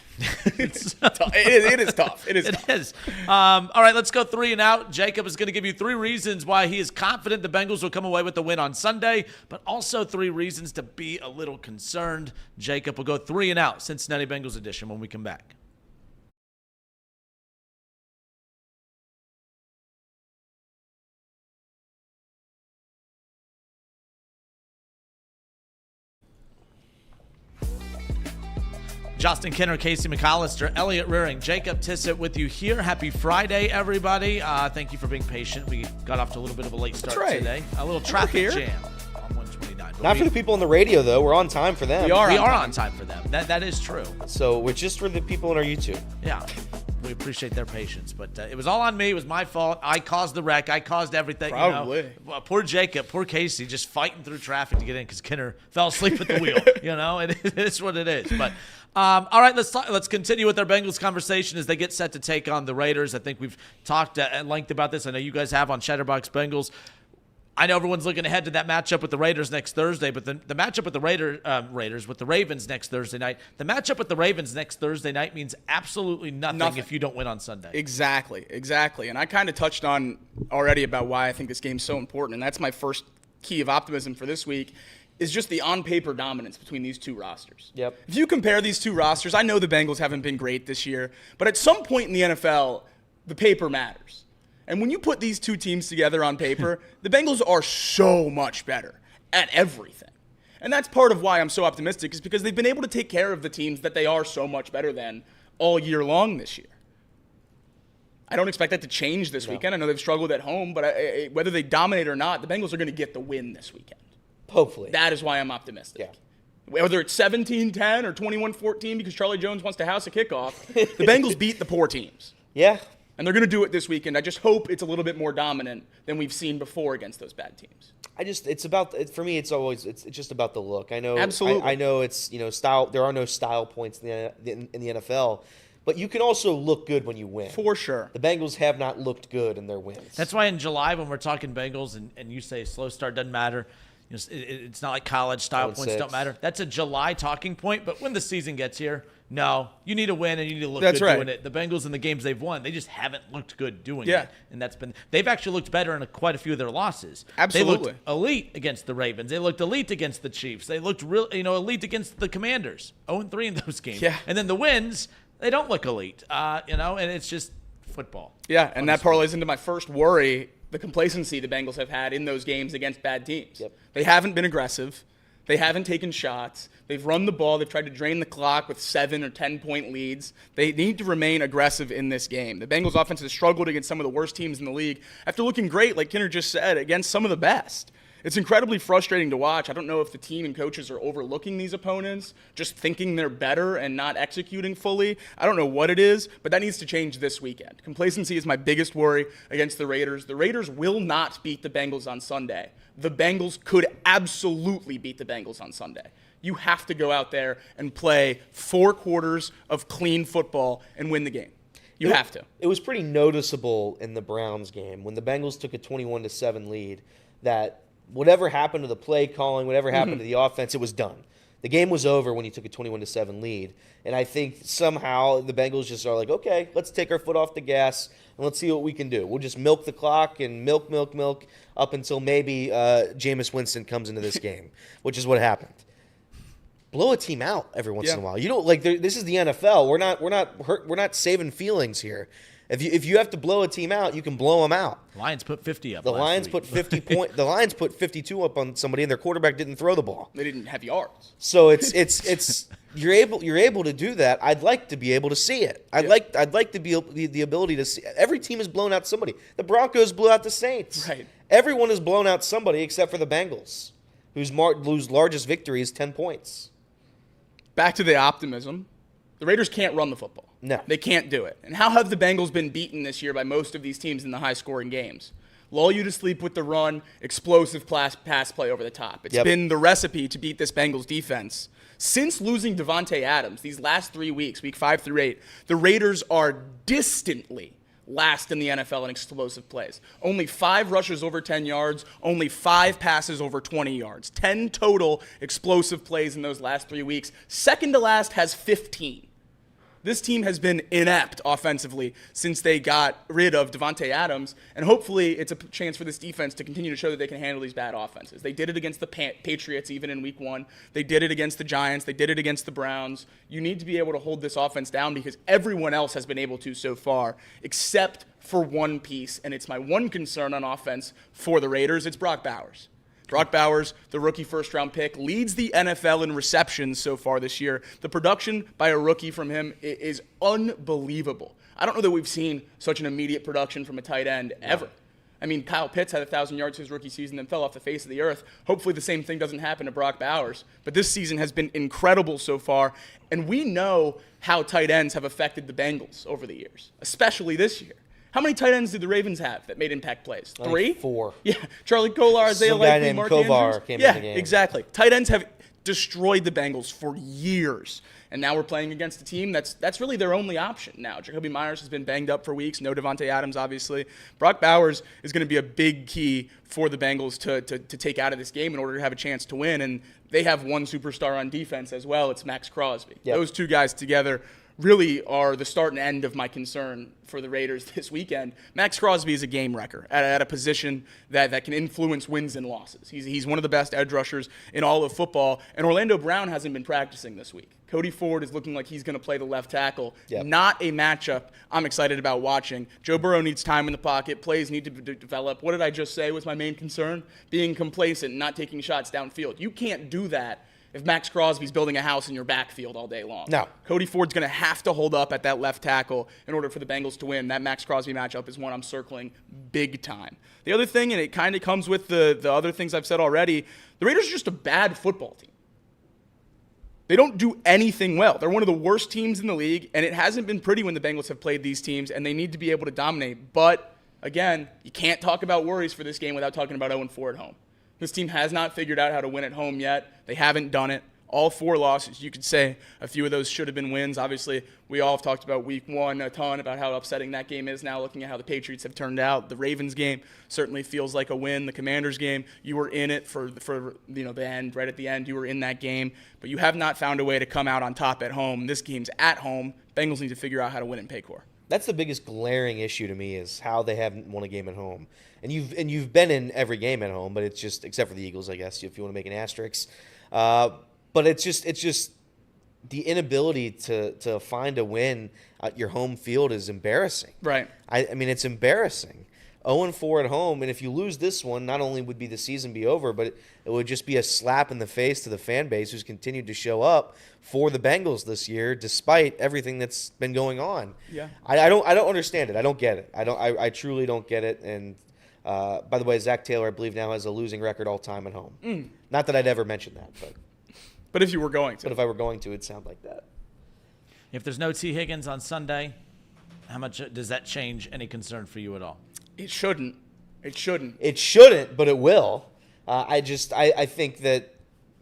It is tough. It is tough. It is. All right, let's go 3 and out. Jacob is going to give you 3 reasons why he is confident the Bengals will come away with the win on Sunday, but also 3 reasons to be a little concerned. Jacob will go 3 and out, Cincinnati Bengals edition, when we come back. Justin Kinner, Casey McAllister, Elliot Rearing, Jacob Tissett with you here. Happy Friday, everybody. Thank you for being patient. We got off to a little bit of a late start today. A little traffic jam on 129. Not for the people on the radio, though. We're on time for them. We are on time for them. That is true. So we're just for the people on our YouTube. Yeah. We appreciate their patience, but it was all on me. It was my fault. I caused the wreck. I caused everything. Probably. You know? Well, poor Jacob, poor Casey, just fighting through traffic to get in because Kinner fell asleep at the wheel. It is what it is. But all right, let's continue with our Bengals conversation as they get set to take on the Raiders. I think we've talked at length about this. I know you guys have on Chatterbox Bengals. I know everyone's looking ahead to that matchup with the Raiders next Thursday, but the matchup with the Raiders with the Ravens next Thursday night, the matchup with the Ravens next Thursday night means absolutely nothing if you don't win on Sunday. Exactly. And I kind of touched on already about why I think this game's so important, and that's my first key of optimism for this week, is just the on-paper dominance between these two rosters. Yep. If you compare these two rosters, I know the Bengals haven't been great this year, but at some point in the NFL, the paper matters. And when you put these two teams together on paper, the Bengals are so much better at everything. And that's part of why I'm so optimistic, is because they've been able to take care of the teams that they are so much better than all year long this year. I don't expect that to change this weekend. I know they've struggled at home, but whether they dominate or not, the Bengals are going to get the win this weekend. Hopefully. That is why I'm optimistic. Yeah. Whether it's 17-10 or 21-14 because Charlie Jones wants to house a kickoff, the Bengals beat the poor teams. Yeah. And they're going to do it this weekend. I just hope it's a little bit more dominant than we've seen before against those bad teams. For me, it's just about the look. I know. Absolutely. I know it's, style. There are no style points in the NFL, but you can also look good when you win. For sure. The Bengals have not looked good in their wins. That's why in July when we're talking Bengals and you say slow start doesn't matter, it's not like college style points don't matter. That's a July talking point, but when the season gets here, no, you need to win and you need to look good doing it. The Bengals in the games they've won, they just haven't looked good doing it. And they've actually looked better in quite a few of their losses. Absolutely. They looked elite against the Ravens. They looked elite against the Chiefs. They looked elite against the Commanders. 0-3 in those games. Yeah. And then the wins, they don't look elite. And it's just football. Yeah, and that parlays into my first worry, the complacency the Bengals have had in those games against bad teams. Yep. They haven't been aggressive. They haven't taken shots. They've run the ball. They've tried to drain the clock with 7 or 10-point leads. They need to remain aggressive in this game. The Bengals offense has struggled against some of the worst teams in the league after looking great, like Kinner just said, against some of the best. It's incredibly frustrating to watch. I don't know if the team and coaches are overlooking these opponents, just thinking they're better and not executing fully. I don't know what it is, but that needs to change this weekend. Complacency is my biggest worry against the Raiders. The Raiders will not beat the Bengals on Sunday. The Bengals could absolutely beat the Bengals on Sunday. You have to go out there and play 4 quarters of clean football and win the game. You have to. It was pretty noticeable in the Browns game when the Bengals took a 21-7 lead that whatever happened to the play calling, whatever happened to the offense, it was done. The game was over when you took a 21-7 lead. And I think somehow the Bengals just are like, okay, let's take our foot off the gas and let's see what we can do. We'll just milk the clock and milk up until maybe Jameis Winston comes into this game, which is what happened. Blow a team out every once in a while. You don't this is the NFL. We're not saving feelings here. If you have to blow a team out, you can blow them out. Lions put 50 up. The Lions put 50 The Lions put 52 up on somebody, and their quarterback didn't throw the ball. They didn't have yards. So it's you're able to do that. I'd like to be able to see it. I'd like to be the ability to see. Every team has blown out somebody. The Broncos blew out the Saints. Right. Everyone has blown out somebody except for the Bengals, whose largest victory is 10 points. Back to the optimism. The Raiders can't run the football. No. They can't do it. And how have the Bengals been beaten this year by most of these teams in the high-scoring games? Lull you to sleep with the run, explosive pass play over the top. It's been the recipe to beat this Bengals defense. Since losing Devontae Adams, these last 3 weeks, week 5 through 8, the Raiders are distantly last in the NFL in explosive plays. Only 5 rushes over 10 yards, only 5 passes over 20 yards. 10 total explosive plays in those last 3 weeks. Second to last has 15. This team has been inept offensively since they got rid of Devontae Adams, and hopefully it's a chance for this defense to continue to show that they can handle these bad offenses. They did it against the Patriots even in week 1. They did it against the Giants. They did it against the Browns. You need to be able to hold this offense down because everyone else has been able to so far, except for one piece, and it's my one concern on offense for the Raiders. It's Brock Bowers. Brock Bowers, the rookie first-round pick, leads the NFL in receptions so far this year. The production by a rookie from him is unbelievable. I don't know that we've seen such an immediate production from a tight end ever. I mean, Kyle Pitts had 1,000 yards his rookie season and fell off the face of the earth. Hopefully the same thing doesn't happen to Brock Bowers. But this season has been incredible so far, and we know how tight ends have affected the Bengals over the years, especially this year. How many tight ends did the Ravens have that made impact plays? 3? 4. Yeah, Charlie Kolar, Isaiah Some guy Likely, named Mark Kovar Andrews. came Yeah, in the game. exactly. Tight ends have destroyed the Bengals for years, and now we're playing against a team that's really their only option now. Jacoby Myers has been banged up for weeks. No Devontae Adams, obviously. Brock Bowers is going to be a big key for the Bengals to take out of this game in order to have a chance to win, and they have one superstar on defense as well. It's Max Crosby. Yep. Those two guys together really are the start and end of my concern for the Raiders this weekend. Max Crosby is a game wrecker at a position that can influence wins and losses. He's one of the best edge rushers in all of football, and Orlando Brown hasn't been practicing this week. Cody Ford is looking like he's going to play the left tackle. Yep. Not a matchup I'm excited about watching. Joe Burrow needs time in the pocket. Plays need to develop. What did I just say was my main concern? Being complacent, not taking shots downfield. You can't do that if Max Crosby's building a house in your backfield all day long. No. Cody Ford's going to have to hold up at that left tackle in order for the Bengals to win. That Max Crosby matchup is one I'm circling big time. The other thing, and it kind of comes with the other things I've said already, the Raiders are just a bad football team. They don't do anything well. They're one of the worst teams in the league, and it hasn't been pretty when the Bengals have played these teams, and they need to be able to dominate. But, again, you can't talk about worries for this game without talking about 0-4 at home. This team has not figured out how to win at home yet. They haven't done it. All 4 losses, you could say a few of those should have been wins. Obviously, we all have talked about week 1 a ton, about how upsetting that game is now, looking at how the Patriots have turned out. The Ravens game certainly feels like a win. The Commanders game, you were in it for the end, right at the end. You were in that game, but you have not found a way to come out on top at home. This game's at home. Bengals need to figure out how to win in Paycor. That's the biggest glaring issue to me is how they haven't won a game at home. And you've been in every game at home, but it's just, except for the Eagles, I guess, if you want to make an asterisk. But it's just the inability to find a win at your home field is embarrassing. Right. I mean, it's embarrassing. 0-4 at home, and if you lose this one, not only would the season be over, but it would just be a slap in the face to the fan base who's continued to show up for the Bengals this year, despite everything that's been going on. Yeah. I don't understand it. I don't get it. I truly don't get it. And by the way, Zach Taylor, I believe, now has a losing record all time at home. Not that I'd ever mention that, But if you were going to. but if I were going to, it'd sound like that. If there's no T. Higgins on Sunday, how much does that change any concern for you at all? It shouldn't. It shouldn't. It shouldn't, but it will. I think that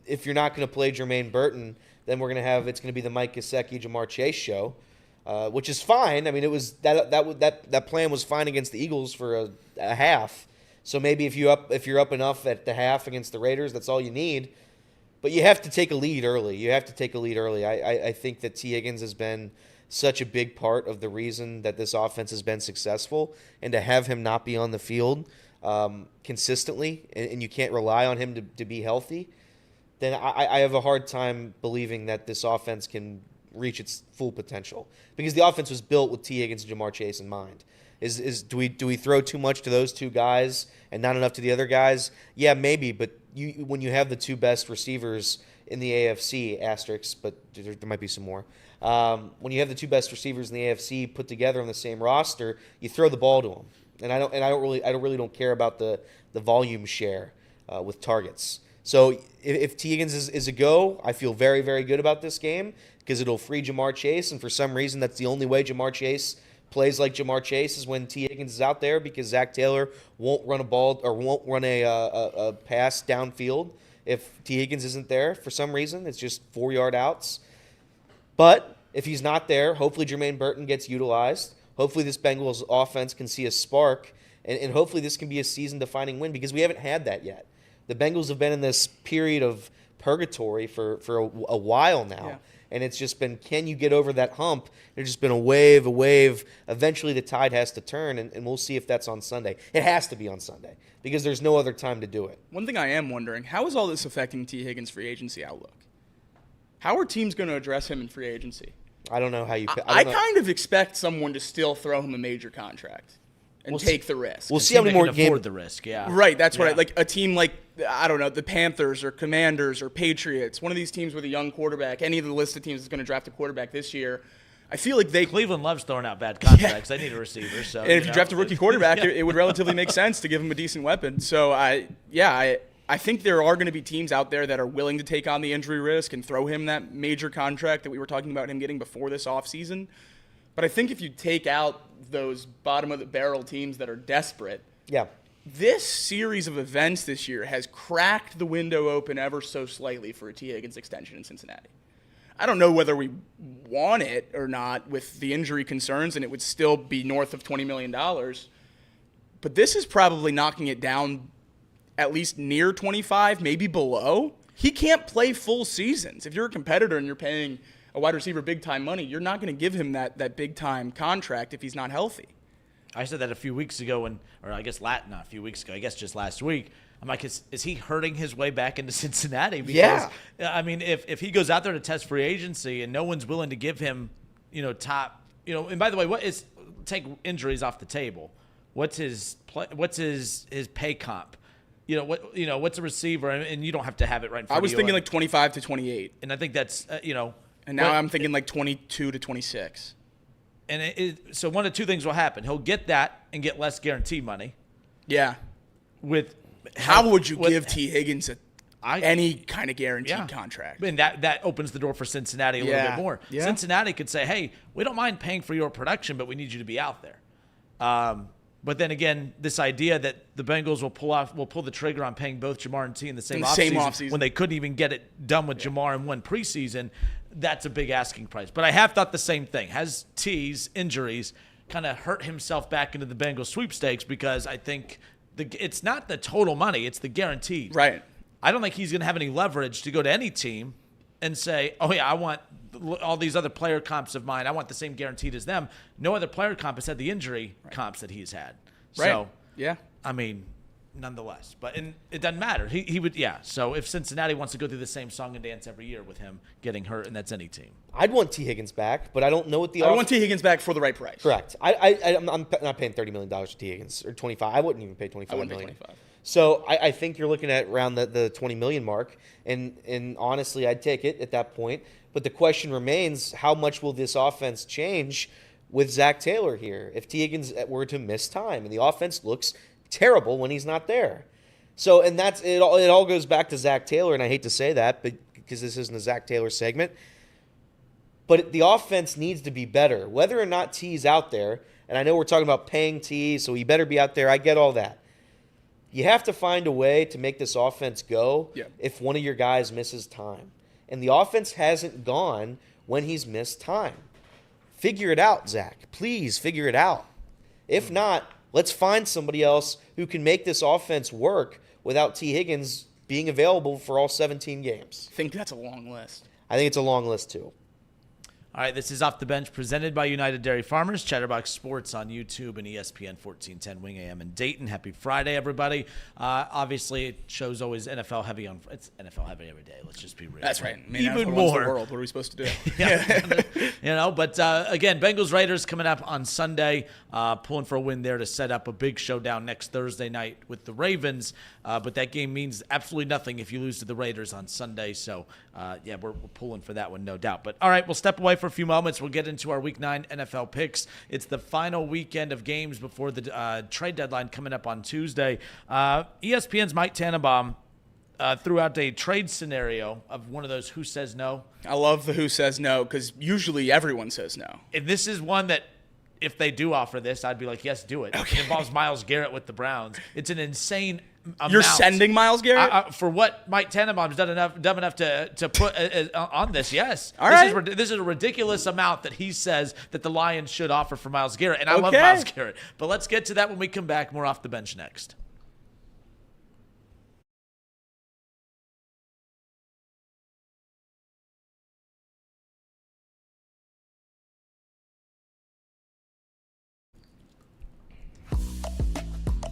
if you're not going to play Jermaine Burton, then it's going to be the Mike Gesicki, Jamar Chase show, which is fine. I mean, it was that plan was fine against the Eagles for a half. So maybe if you're up enough at the half against the Raiders, that's all you need. But you have to take a lead early. I think that T. Higgins has been such a big part of the reason that this offense has been successful, and to have him not be on the field consistently, and you can't rely on him to be healthy, then I have a hard time believing that this offense can reach its full potential, because the offense was built with T. Higgins and Jamar Chase in mind. Do we throw too much to those two guys and not enough to the other guys? Yeah, maybe, but when you have the 2 best receivers in the AFC, asterisks, but there might be some more. When you have the 2 best receivers in the AFC put together on the same roster, you throw the ball to them. And I don't really care about the volume share with targets. So if T. Higgins is a go, I feel very, very good about this game because it'll free Jamar Chase, and for some reason that's the only way Jamar Chase plays like Jamar Chase is when T. Higgins is out there, because Zach Taylor won't run a ball or won't run a pass downfield if T. Higgins isn't there for some reason. It's just 4-yard outs. But if he's not there, hopefully Jermaine Burton gets utilized. Hopefully this Bengals offense can see a spark, and hopefully this can be a season-defining win, because we haven't had that yet. The Bengals have been in this period of purgatory for a while now. Yeah. and it's just been, can you get over that hump? There's just been a wave. Eventually the tide has to turn, and we'll see if that's on Sunday. It has to be on Sunday because there's no other time to do it. One thing I am wondering, how is all this affecting T. Higgins' free agency outlook? How are teams going to address him in free agency? I don't know how you. I kind of expect someone to still throw him a major contract and take the risk. We'll see how many more afford games. the risk. Yeah, Right, that's what like a team like, I don't know, the Panthers or Commanders or Patriots, one of these teams with a young quarterback, any of the list of teams that's going to draft a quarterback this year, I feel like Cleveland loves throwing out bad contracts. They need a receiver. So and if you draft a rookie quarterback, it would relatively make sense to give him a decent weapon. So I think there are going to be teams out there that are willing to take on the injury risk and throw him that major contract that we were talking about him getting before this offseason. But I think if you take out those bottom-of-the-barrel teams that are desperate, this series of events this year has cracked the window open ever so slightly for a T. Higgins extension in Cincinnati. I don't know whether we want it or not with the injury concerns, and it would still be north of $20 million. But this is probably knocking it down at least near 25, maybe below. He can't play full seasons. If you're a competitor and you're paying a wide receiver big-time money, you're not going to give him that big-time contract if he's not healthy. I said that a few weeks ago, I guess not a few weeks ago, I guess just last week. I'm like, is he hurting his way back into Cincinnati? Because, I mean, if he goes out there to test free agency and no one's willing to give him, top, and by the way, take injuries off the table. What's his pay comp? What's a receiver? And you don't have to have it right in front of you. I was thinking like 25 to 28. And I think that's, And now I'm thinking like 22 to 26. And so one of two things will happen. He'll get that and get less guarantee money. Yeah. How would you give T. Higgins any kind of guaranteed contract? And that opens the door for Cincinnati a little bit more. Yeah. Cincinnati could say, hey, we don't mind paying for your production, but we need you to be out there. But then again, this idea that the Bengals will pull the trigger on paying both Jamar and T in the same offseason when they couldn't even get it done with Jamar in one preseason, that's a big asking price. But I have thought the same thing. Has T's injuries kind of hurt himself back into the Bengals sweepstakes? Because I think it's not the total money, it's the guaranteed. Right. I don't think he's going to have any leverage to go to any team and say, oh, yeah, I want all these other player comps of mine. I want the same guaranteed as them. No other player comp has had the injury comps that he's had. Right. So, yeah. I mean, nonetheless. But it doesn't matter. He would, yeah. So if Cincinnati wants to go through the same song and dance every year with him getting hurt, and that's any team. I'd want T. Higgins back, but I don't know what the I want T. Higgins back for the right price. Correct. I'm not paying $30 million for T. Higgins, or 25. I wouldn't even pay 25 I wouldn't million. pay 25. So I think you're looking at around the 20 million mark, and honestly, I'd take it at that point. But the question remains: how much will this offense change with Zach Taylor here? If T. Higgins were to miss time, and the offense looks terrible when he's not there. So, and that's it. It all goes back to Zach Taylor, and I hate to say that, but because this isn't a Zach Taylor segment. But the offense needs to be better, whether or not T's out there. And I know we're talking about paying T, so he better be out there. I get all that. You have to find a way to make this offense go if one of your guys misses time. And the offense hasn't gone when he's missed time. Figure it out, Zach. Please figure it out. If not, let's find somebody else who can make this offense work without T. Higgins being available for all 17 games. I think that's a long list. I think it's a long list, too. All right, this is Off the Bench presented by United Dairy Farmers, Chatterbox Sports on YouTube and ESPN 1410 Wing AM in Dayton. Happy Friday, everybody. Obviously, show's always NFL heavy it's NFL heavy every day. Let's just be real. That's right. Even NFL more. runs the world. What are we supposed to do? But again, Bengals Raiders coming up on Sunday, pulling for a win there to set up a big showdown next Thursday night with the Ravens. But that game means absolutely nothing if you lose to the Raiders on Sunday. So, we're pulling for that one, no doubt. But all right, we'll step away for a few moments. We'll get into our Week 9 NFL picks. It's the final weekend of games before the trade deadline coming up on Tuesday. ESPN's Mike Tannenbaum threw out a trade scenario of one of those who says no. I love the who says no because usually everyone says no. And this is one that if they do offer this, I'd be like, yes, do it. Okay. It involves Myles Garrett with the Browns. It's an insane amount. You're sending Myles Garrett? For what Mike Tannenbaum's dumb enough to put on this, yes. All right. This is a ridiculous amount that he says that the Lions should offer for Myles Garrett. And I love Myles Garrett. But let's get to that when we come back. More Off the Bench next.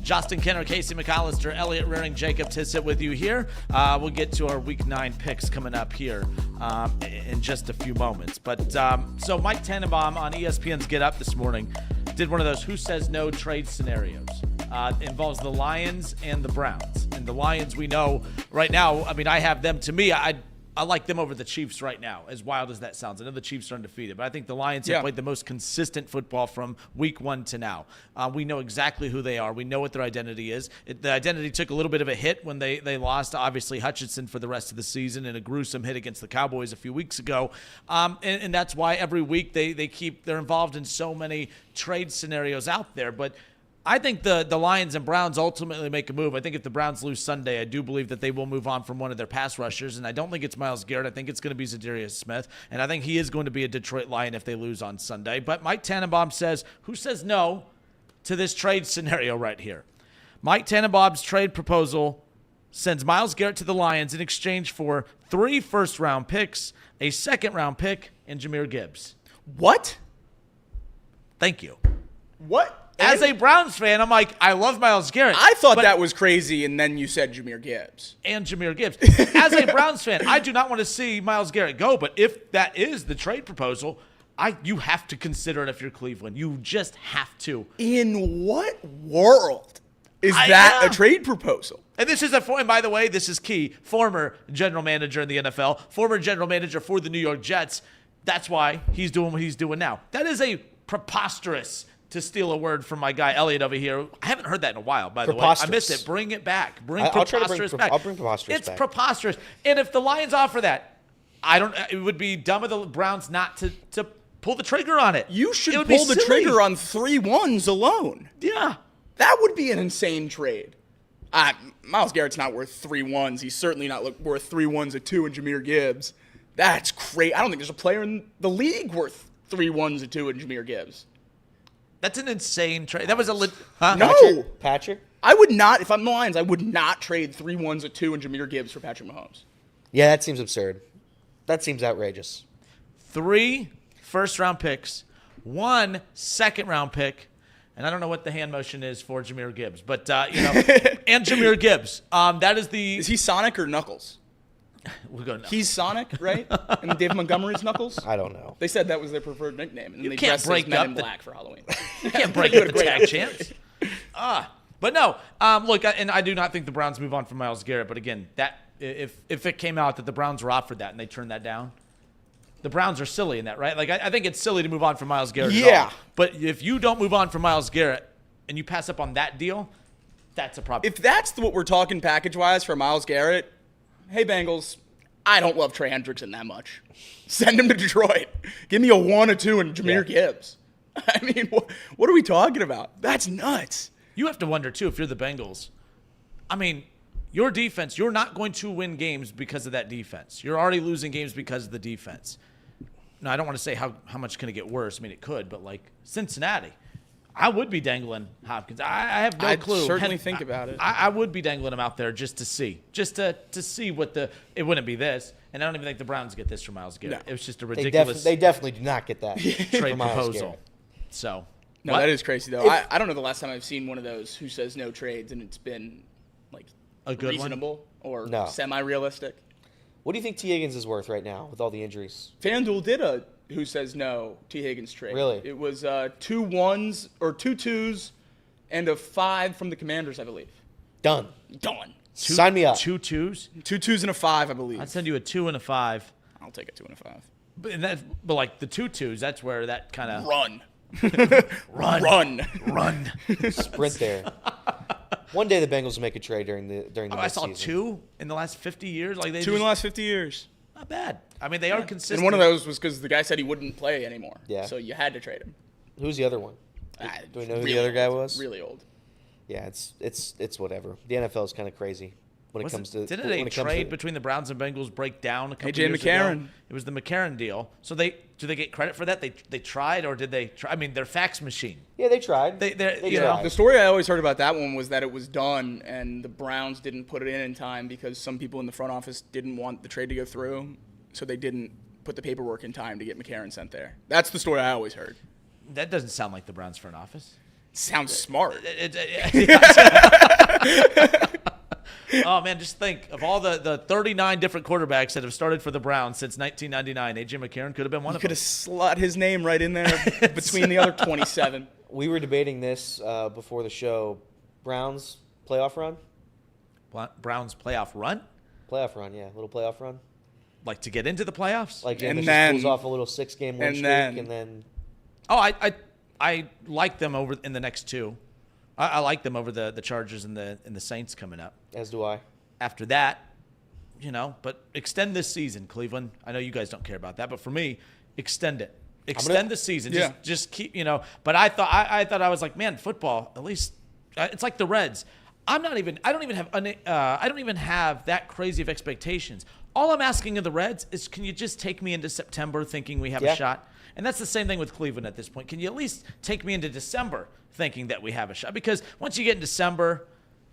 Justin Kenner, Casey McAllister, Elliot Rearing, Jacob Tissett with you here. We'll get to our Week 9 picks coming up here in just a few moments. But so Mike Tannenbaum on ESPN's Get Up this morning did one of those who says no trade scenarios. Involves the Lions and the Browns. And the Lions, we know right now, I mean, I have them. To me, I like them over the Chiefs right now, as wild as that sounds. I know the Chiefs are undefeated, but I think the Lions have played the most consistent football from week 1 to now. We know exactly who they are. We know what their identity is. The identity took a little bit of a hit when they lost, obviously, Hutchinson for the rest of the season in a gruesome hit against the Cowboys a few weeks ago. And that's why every week they're involved in so many trade scenarios out there. But I think the Lions and Browns ultimately make a move. I think if the Browns lose Sunday, I do believe that they will move on from one of their pass rushers, and I don't think it's Myles Garrett. I think it's going to be Zadarius Smith, and I think he is going to be a Detroit Lion if they lose on Sunday. But Mike Tannenbaum says, who says no to this trade scenario right here? Mike Tannenbaum's trade proposal sends Myles Garrett to the Lions in exchange for 3 first-round picks, a second-round pick, and Jahmyr Gibbs. What? Thank you. What? As a Browns fan, I'm like, I love Myles Garrett. I thought that was crazy, and then you said Jahmyr Gibbs. And Jahmyr Gibbs. As a Browns fan, I do not want to see Myles Garrett go, but if that is the trade proposal, you have to consider it if you're Cleveland. You just have to. In what world is that a trade proposal? And this is and by the way, this is key. Former general manager in the NFL, former general manager for the New York Jets. That's why he's doing what he's doing now. That is a preposterous, to steal a word from my guy Elliot over here. I haven't heard that in a while, by the way. I missed it. Bring it back. I'll try to bring back. I'll bring preposterous it's back. preposterous. And if the Lions offer that, it would be dumb of the Browns not to pull the trigger on it. You should It pull the silly. trigger on 3 ones alone. Yeah. That would be an insane trade. Myles Garrett's not worth 3 ones. He's certainly not worth 3 ones, a 2, and Jahmyr Gibbs. That's crazy. I don't think there's a player in the league worth 3 ones, a 2, and Jahmyr Gibbs. That's an insane trade. That was a No. Patrick? I would not, if I'm the Lions, I would not trade 3 ones, a 2, and Jahmyr Gibbs for Patrick Mahomes. Yeah, that seems absurd. That seems outrageous. 3 first-round picks, 1 second-round pick, and I don't know what the hand motion is for Jahmyr Gibbs, but and Jahmyr Gibbs. That is the. Is he Sonic or Knuckles? We'll go. No. He's Sonic, right? And David Montgomery's Knuckles. I don't know. They said that was their preferred nickname, and You they can't dressed break as Men up in the- Black for Halloween. You can't break up the tag champs. But no. Look, and I do not think the Browns move on from Myles Garrett. But again, that if it came out that the Browns were offered that and they turned that down, the Browns are silly in that, right? Like I think it's silly to move on from Myles Garrett. Yeah. At all. But if you don't move on from Myles Garrett and you pass up on that deal, that's a problem. If that's what we're talking package-wise for Myles Garrett, hey, Bengals, I don't love Trey Hendrickson that much. Send him to Detroit. Give me a 1, a 2, and Jahmyr Gibbs. I mean, what are we talking about? That's nuts. You have to wonder, too, if you're the Bengals. I mean, your defense, you're not going to win games because of that defense. You're already losing games because of the defense. Now, I don't want to say how much can it get worse. I mean, it could, but like Cincinnati, I would be dangling Hopkins. I have no clue. I'd certainly think about it. I would be dangling him out there just to see. Just to see what it wouldn't be this. And I don't even think the Browns get this from Myles Garrett. No. It was just a They, ridiculous they definitely do not get that trade for Myles proposal. Garrett. So, No, what? that is crazy, though. I don't know the last time I've seen one of those who says no trades, and it's been, like, A good one? reasonable or No. semi-realistic. What do you think T. Higgins is worth right now with all the injuries? FanDuel did a who says no T. Higgins trade. Really? It was 2 1s or 2 2s and a 5 from the Commanders, I believe. Done. Done. Sign me up. 2 2s. 2 2s and a 5, I believe. I'd send you a 2 and a 5. I'll take a 2 and a 5. But like the 2 2s, that's where that kind of Run. run. Sprint there. One day the Bengals will make a trade during the I saw midseason. 2 in the last 50 years. Like 2 in the last 50 years. Not bad. I mean, they are consistent. And one of those was because the guy said he wouldn't play anymore. Yeah. So you had to trade him. Who's the other one? Do we know who the Really other guy old. was? Really old. Yeah, it's whatever. The NFL is kind of crazy when it comes to. Didn't when a it comes trade to- between the Browns and Bengals break down a couple AJ years McCarron. ago? It was the McCarron deal. So do they get credit for that? They tried, or did they try? I mean, they're fax machine. Yeah, they tried. They you know. The story I always heard about that one was that it was done and the Browns didn't put it in time because some people in the front office didn't want the trade to go through, so they didn't put the paperwork in time to get McCarron sent there. That's the story I always heard. That doesn't sound like the Browns front office. Sounds smart. Oh, man, just think of all the 39 different quarterbacks that have started for the Browns since 1999. A.J. McCarron could have been one You of could them. have slot his name right in there between the other 27. We were debating this before the show. Browns playoff run? Browns playoff run? Playoff run, yeah. Little playoff run. Like to get into the playoffs? Like And Jameis then- just pulls off a little 6-game win and streak then- and then Oh, I like them over in the next two. I like them over the Chargers and the Saints coming up. as do I. After that, but extend this season, Cleveland. I know you guys don't care about that, but for me, extend it. Extend the season. Yeah. Just keep, But I thought I was like, man, football. At least it's like the Reds. I don't even have that crazy of expectations. All I'm asking of the Reds is, can you just take me into September thinking we have a shot? And that's the same thing with Cleveland at this point. Can you at least take me into December thinking that we have a shot? Because once you get in December,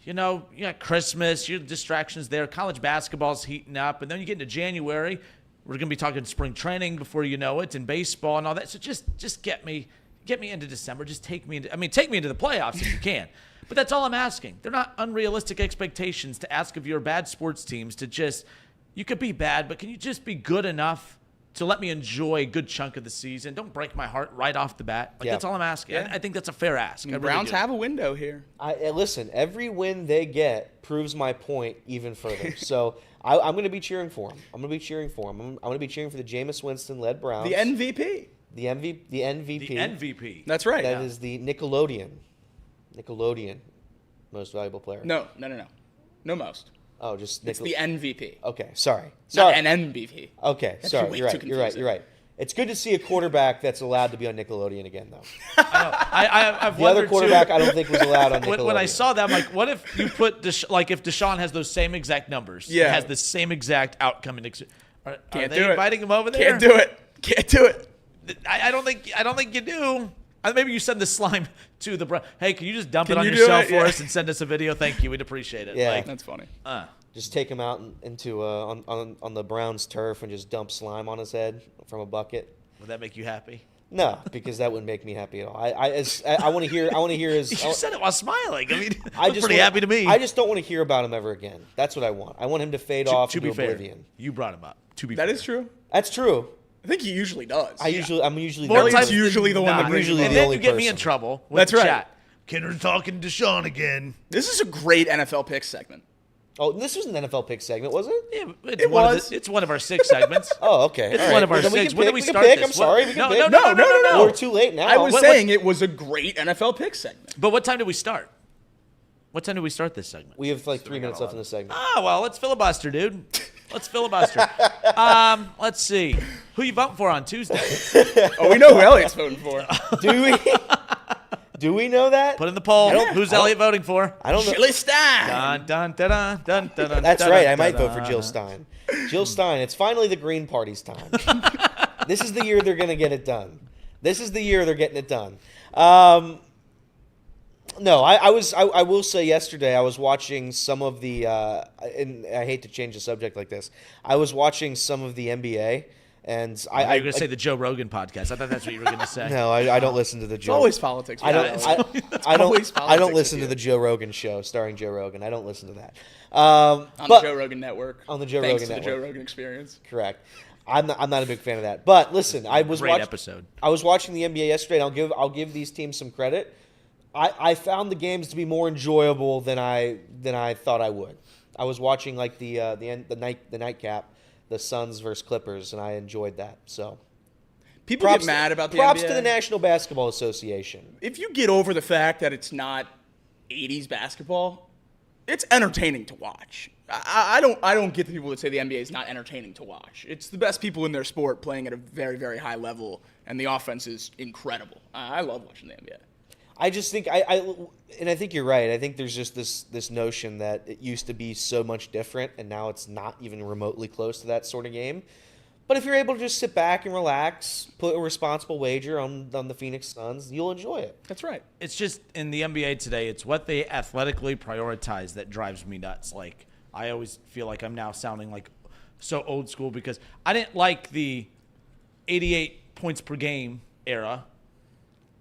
you got Christmas, your distractions there. College basketball's heating up. And then you get into January, we're going to be talking spring training before you know it, and baseball and all that. So just get me into December. Just take me into the playoffs if you can. But that's all I'm asking. They're not unrealistic expectations to ask of your bad sports teams to just, you could be bad, but can you just be good enough to let me enjoy a good chunk of the season? Don't break my heart right off the bat. That's all I'm asking. Yeah. I think that's a fair ask. I really Browns do. have a window here. Listen, every win they get proves my point even further. So I'm going to be cheering for them. I'm going to be cheering for them. I'm going to be cheering for the Jameis Winston-led Browns. The MVP. The MVP. The MVP. That's right. That is the Nickelodeon most valuable player. No. No most. Oh, just It's the MVP. Okay, sorry. Not an MVP. Okay, That'd be sorry. way You're too right. You're right. confusing. You're right. It's good to see a quarterback that's allowed to be on Nickelodeon again, though. I've The other wondered, quarterback too, I don't think was allowed on Nickelodeon. when I saw that, I'm like, what if you put if Deshaun has those same exact numbers? Yeah. He has the same exact outcome. Are Can't they do it. inviting him over there? Can't do it. Can't do it. I don't think you do. Maybe you send the slime to the Hey, can you just dump Can it on you do yourself it? for Yeah. us and send us a video? Thank you. We'd appreciate it. Yeah. That's funny. Just take him out into on the Browns turf and just dump slime on his head from a bucket. Would that make you happy? No, because that wouldn't make me happy at all. I want to hear his. You said it while smiling. I mean, I looked pretty happy to me. I just don't want to hear about him ever again. That's what I want. I want him to fade off to into be fair, oblivion. you brought him up. To be That fair. is true. That's true. I think he usually does. I'm usually More the times It's usually the one than that not. brings usually And the then only you get me in person. trouble with That's the right. chat. Kinner's talking to Deshaun again. This is a great NFL pick segment. Oh, this was an NFL pick segment, was it? Yeah, It was. It's one of our 6 segments. Oh, okay. It's All one right. of our Well, then 6. can When did pick. we can start pick. this? I'm sorry. We No, can no, pick. no, no, no. We're too late now. I was What- saying it was a great NFL pick segment. But what time did we start? What time did we start this segment? We have like 3 minutes left in the segment. Well, let's filibuster, dude. Let's filibuster. Let's see. Who you voting for on Tuesday? Oh, we know who Elliot's voting for. Do we? Do we know that? Put in the poll. Who's Elliot voting for? I don't know. Chili Stein. Dun, dun, dun, dun, dun, dun, dun, That's dun, right. dun, I might dun, vote for dun. Jill Stein. Jill Stein. It's finally the Green Party's time. This is the year they're going to get it done. This is the year they're getting it done. No, I will say yesterday I was watching some of the and I hate to change the subject like this. I was watching some of the NBA, and I thought you were going to say the Joe Rogan podcast. I thought that's what you were going to say. no, I don't listen to the Joe. It's always politics. I don't. I always don't. I politics don't listen with to you. the Joe Rogan show starring Joe Rogan. I don't listen to that. on But the Joe Rogan Network. On the Joe Thanks Rogan to the Network. Joe Rogan Experience. Correct. I'm not a big fan of that. But listen, I was Great episode. I was watching the NBA yesterday, and I'll give these teams some credit. I found the games to be more enjoyable than I thought I would. I was watching like the nightcap, the Suns versus Clippers, and I enjoyed that. So People get mad about the props NBA. to the National Basketball Association. If you get over the fact that it's not 80s basketball, it's entertaining to watch. I don't get the people that say the NBA is not entertaining to watch. It's the best people in their sport playing at a very, very high level, and the offense is incredible. I love watching the NBA. I just think I think you're right. I think there's just this notion that it used to be so much different, and now it's not even remotely close to that sort of game. But if you're able to just sit back and relax, put a responsible wager on the Phoenix Suns, you'll enjoy it. That's right. It's just in the NBA today, it's what they athletically prioritize that drives me nuts. Like, I always feel like I'm now sounding like so old school because I didn't like the 88 points per game era.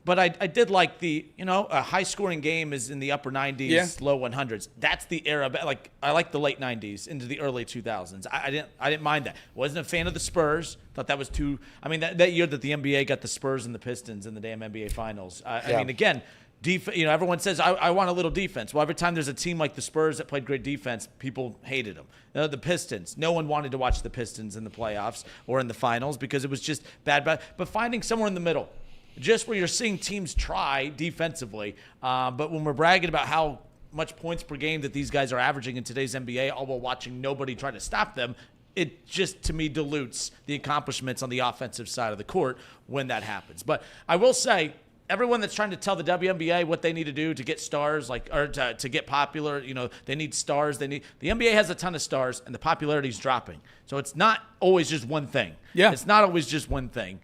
But I did like a high-scoring game is in the upper 90s, low 100s. That's the era. Like, I like the late 90s into the early 2000s. I didn't mind that. Wasn't a fan of the Spurs. Thought that was too. I mean, that year that the NBA got the Spurs and the Pistons in the damn NBA Finals. I mean, again, everyone says I want a little defense. Well, every time there's a team like the Spurs that played great defense, people hated them. The Pistons. No one wanted to watch the Pistons in the playoffs or in the finals because it was just bad. But finding somewhere in the middle. Just where you're seeing teams try defensively, but when we're bragging about how much points per game that these guys are averaging in today's NBA, all while watching nobody try to stop them, it just, to me, dilutes the accomplishments on the offensive side of the court when that happens. But I will say, everyone that's trying to tell the WNBA what they need to do to get stars, or to get popular, they need stars. The NBA has a ton of stars, and the popularity is dropping. So it's not always just one thing. Yeah, it's not always just one thing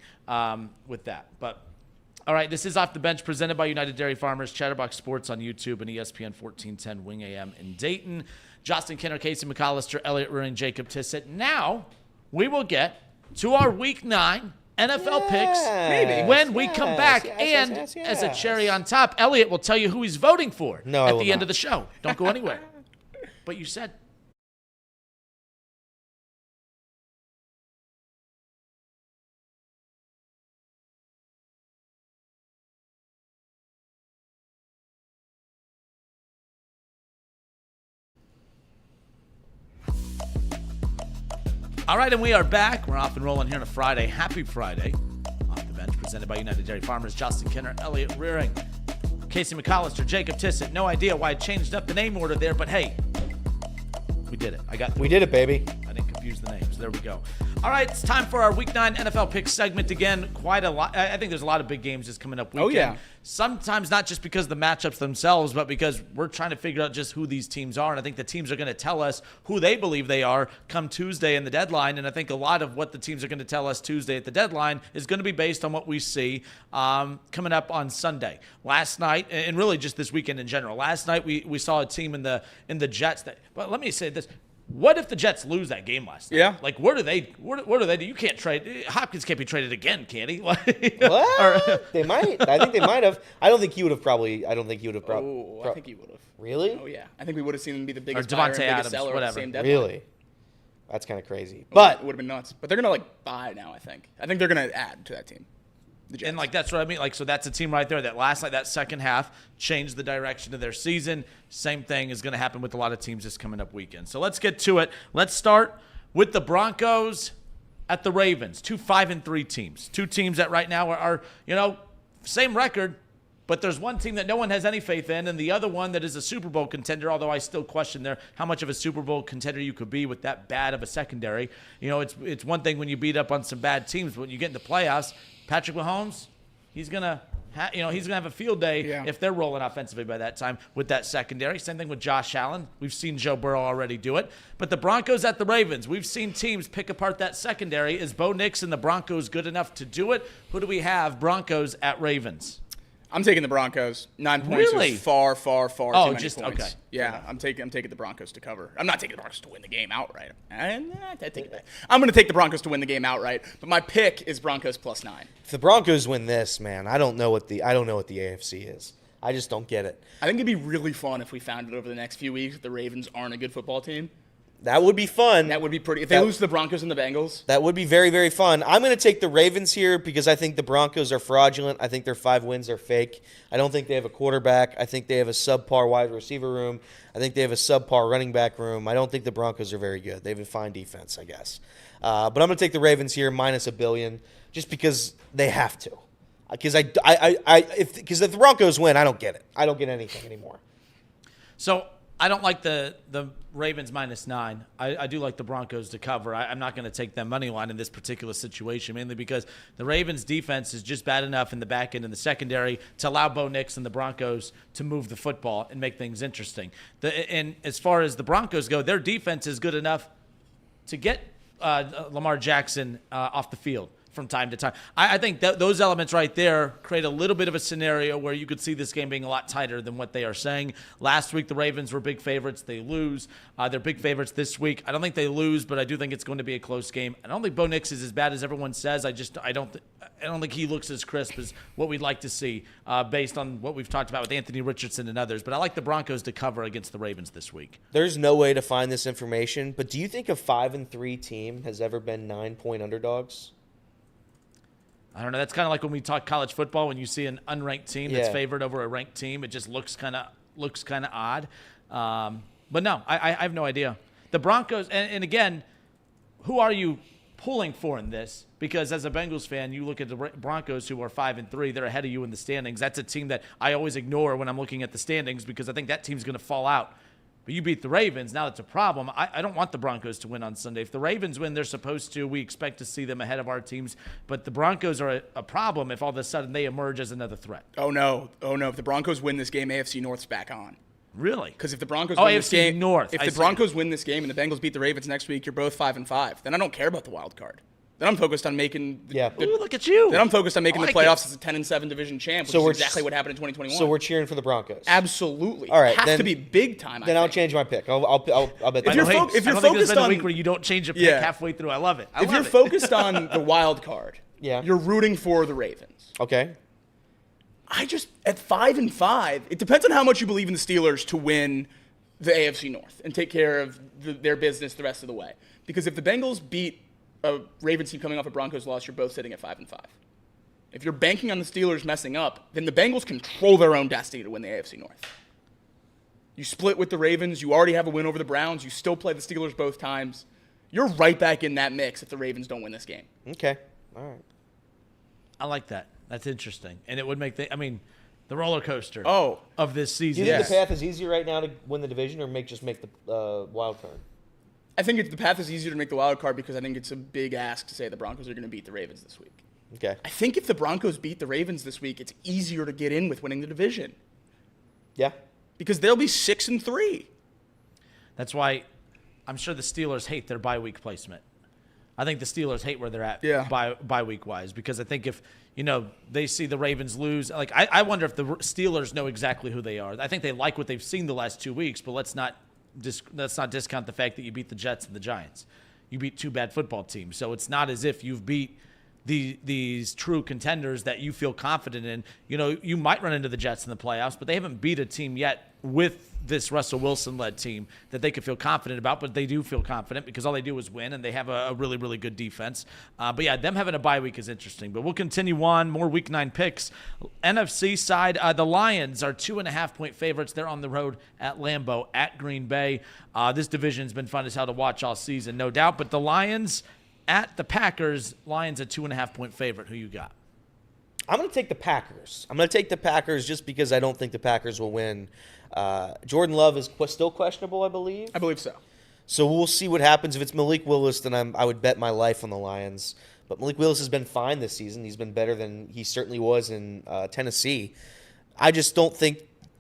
with that, but. All right, this is Off the Bench presented by United Dairy Farmers, Chatterbox Sports on YouTube and ESPN 1410 Wing AM in Dayton. Justin Kinner, Casey McAllister, Elliot Ruring, Jacob Tissett. Now we will get to our Week 9 NFL picks maybe when we come back. As a cherry on top, Elliot will tell you who he's voting for at the end of the show. Don't go anywhere. But you said... All right, and we are back. We're off and rolling here on a Friday. Happy Friday. Off the Bench, presented by United Dairy Farmers. Justin Kinner, Elliot Rearing, Casey McAllister, Jacob Tissett. No idea why I changed up the name order there, but hey, we did it. We did it, baby. I didn't confuse the names. There we go. All right, it's time for our Week 9 NFL Picks segment again. Quite a lot. I think there's a lot of big games just coming up weekend. Oh, yeah. Sometimes not just because of the matchups themselves, but because we're trying to figure out just who these teams are. And I think the teams are going to tell us who they believe they are come Tuesday in the deadline. And I think a lot of what the teams are going to tell us Tuesday at the deadline is going to be based on what we see coming up on Sunday. Last night, and really just this weekend in general, last night we saw a team in the Jets that, well, let me say this. What if the Jets lose that game last night? Yeah. Like, what do they do? You can't trade. Hopkins can't be traded again, can he? What? They might. I think they might have. I don't think he would have probably. I think he would have. I think he would have. Really? Oh, yeah. I think we would have seen him be the biggest Or buyer and Devontae biggest Adams, seller whatever. at the same deadline. Really? That's kind of crazy. But it would have been nuts. But they're going to, buy now, I think. I think they're going to add to that team. And that's what I mean. So that's a team right there that last night, that second half, changed the direction of their season. Same thing is going to happen with a lot of teams this coming up weekend. So let's get to it. Let's start with the Broncos at the Ravens. 2 5-3 teams. Two teams that right now are same record, but there's one team that no one has any faith in, and the other one that is a Super Bowl contender, although I still question how much of a Super Bowl contender you could be with that bad of a secondary. It's one thing when you beat up on some bad teams, but when you get into playoffs, Patrick Mahomes, he's gonna have a field day if they're rolling offensively by that time with that secondary. Same thing with Josh Allen. We've seen Joe Burrow already do it. But the Broncos at the Ravens, we've seen teams pick apart that secondary. Is Bo Nix and the Broncos good enough to do it? Who do we have? Broncos at Ravens. I'm taking the Broncos. 9 points is far too many points. Okay. Yeah, I'm taking the Broncos to cover. I'm not taking the Broncos to win the game outright. I take it back. I'm going to take the Broncos to win the game outright, but my pick is Broncos +9. If the Broncos win this, man, I don't know what the AFC is. I just don't get it. I think it'd be really fun if we found it over the next few weeks that the Ravens aren't a good football team. That would be fun. That would be pretty. If they lose to the Broncos and the Bengals. That would be very, very fun. I'm going to take the Ravens here because I think the Broncos are fraudulent. I think their 5 wins are fake. I don't think they have a quarterback. I think they have a subpar wide receiver room. I think they have a subpar running back room. I don't think the Broncos are very good. They have a fine defense, I guess. But I'm going to take the Ravens here minus $1 billion just because they have to. Because if the Broncos win, I don't get it. I don't get anything anymore. So I don't like the Ravens -9. I do like the Broncos to cover. I'm not going to take them money line in this particular situation, mainly because the Ravens defense is just bad enough in the back end and the secondary to allow Bo Nix and the Broncos to move the football and make things interesting. And as far as the Broncos go, their defense is good enough to get Lamar Jackson off the field from time to time. I think that those elements right there create a little bit of a scenario where you could see this game being a lot tighter than what they are saying. Last week, the Ravens were big favorites. They lose. They're big favorites this week. I don't think they lose, but I do think it's going to be a close game. I don't think Bo Nix is as bad as everyone says. I don't think he looks as crisp as what we'd like to see based on what we've talked about with Anthony Richardson and others. But I like the Broncos to cover against the Ravens this week. There's no way to find this information, but do you think a 5-3 team has ever been 9-point underdogs? I don't know. That's kind of like when we talk college football. When you see an unranked team that's Yeah. favored over a ranked team, it just looks kind of odd. But no, I have no idea. The Broncos, and again, who are you pulling for in this? Because as a Bengals fan, you look at the Broncos, who are 5-3. They're ahead of you in the standings. That's a team that I always ignore when I'm looking at the standings because I think that team's going to fall out. But you beat the Ravens. Now that's a problem. I don't want the Broncos to win on Sunday. If the Ravens win, they're supposed to. We expect to see them ahead of our teams. But the Broncos are a problem if all of a sudden they emerge as another threat. Oh, no. If the Broncos win this game, AFC North's back on. Really? Because if the Broncos win this AFC game, North. if the Broncos win this game and the Bengals beat the Ravens next week, you're both 5-5. Then I don't care about the wild card. Then I'm focused on making Ooh, look at you. Then I'm focused on making I the like playoffs as a 10-7 division champ, which So is we're exactly what happened in 2021. So we're cheering for the Broncos. Absolutely. All right, Have then- to be big time. Then I'll change my pick. I'll bet. If you're I don't think there's focused been a on- week where you don't change a pick Yeah. halfway through. I love it. If you're focused on the wild card, Yeah. you're rooting for the Ravens. Okay. I just at 5-5, it depends on how much you believe in the Steelers to win the AFC North and take care of their business the rest of the way. Because if the Bengals beat a Ravens team coming off a Broncos loss, you're both sitting at 5-5. If you're banking on the Steelers messing up, then the Bengals control their own destiny to win the AFC North. You split with the Ravens. You already have a win over the Browns. You still play the Steelers both times. You're right back in that mix if the Ravens don't win this game. Okay. All right. I like that. That's interesting. And it would make the roller coaster of this Do season. you think Yes. the path is easier right now to win the division, or just make the wild card? I think the path is easier to make the wild card because I think it's a big ask to say the Broncos are going to beat the Ravens this week. Okay. I think if the Broncos beat the Ravens this week, it's easier to get in with winning the division Yeah. because they'll be 6-3. That's why I'm sure the Steelers hate their bye week placement. I think the Steelers hate where they're at bye week wise because I think if they see the Ravens lose, like I wonder if the Steelers know exactly who they are. I think they like what they've seen the last 2 weeks, but let's not discount the fact that you beat the Jets and the Giants. You beat two bad football teams, so it's not as if you've beat these true contenders that you feel confident in. You might run into the Jets in the playoffs, but they haven't beat a team yet with this Russell Wilson-led team that they could feel confident about, but they do feel confident because all they do is win, and they have a really, really good defense. But yeah, them having a bye week is interesting. But we'll continue on. More Week 9 picks. NFC side, the Lions are 2.5-point favorites. They're on the road at Lambeau, at Green Bay. This division's been fun as hell to watch all season, no doubt. But the Lions at the Packers. Lions a 2.5-point favorite. Who you got? I'm going to take the Packers. I'm going to take the Packers just because I don't think the Packers will win. Jordan Love is still questionable, I believe. I believe so. So we'll see what happens. If it's Malik Willis, then I would bet my life on the Lions. But Malik Willis has been fine this season. He's been better than he certainly was in Tennessee. I just don't think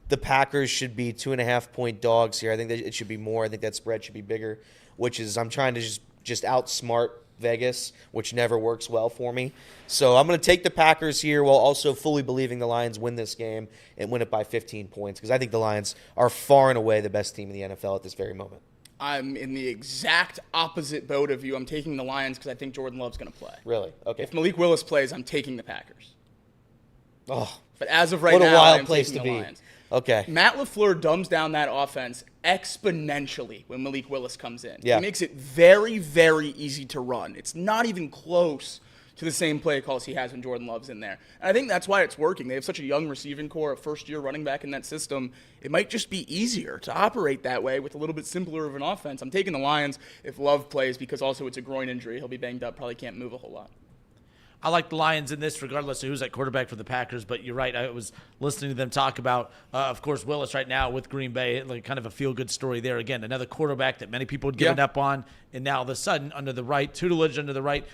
the Packers should be 2.5-point dogs here. I think that it should be more. I think that spread should be bigger, which is I'm trying to just outsmart Vegas, which never works well for me. So I'm going to take the Packers here while also fully believing the Lions win this game and win it by 15 points because I think the Lions are far and away the best team in the NFL at this very moment. I'm in the exact opposite boat of you. I'm taking the Lions because I think Jordan Love's going to play. Really? Okay. If Malik Willis plays, I'm taking the Packers. Oh, But as of right what now, a wild I'm place taking to the be. Lions. Okay. Matt LaFleur dumbs down that offense exponentially when Malik Willis comes in. Yeah. He makes it very, very easy to run. It's not even close to the same play calls he has when Jordan Love's in there. And I think that's why it's working. They have such a young receiving core, a first-year running back in that system. It might just be easier to operate that way with a little bit simpler of an offense. I'm taking the Lions if Love plays because also it's a groin injury. He'll be banged up, probably can't move a whole lot. I like the Lions in this regardless of who's at quarterback for the Packers, but you're right. I was listening to them talk about, of course, Willis right now with Green Bay, like kind of a feel-good story there. Again, another quarterback that many people had given up on, and now all of a sudden, under the right tutelage, under the right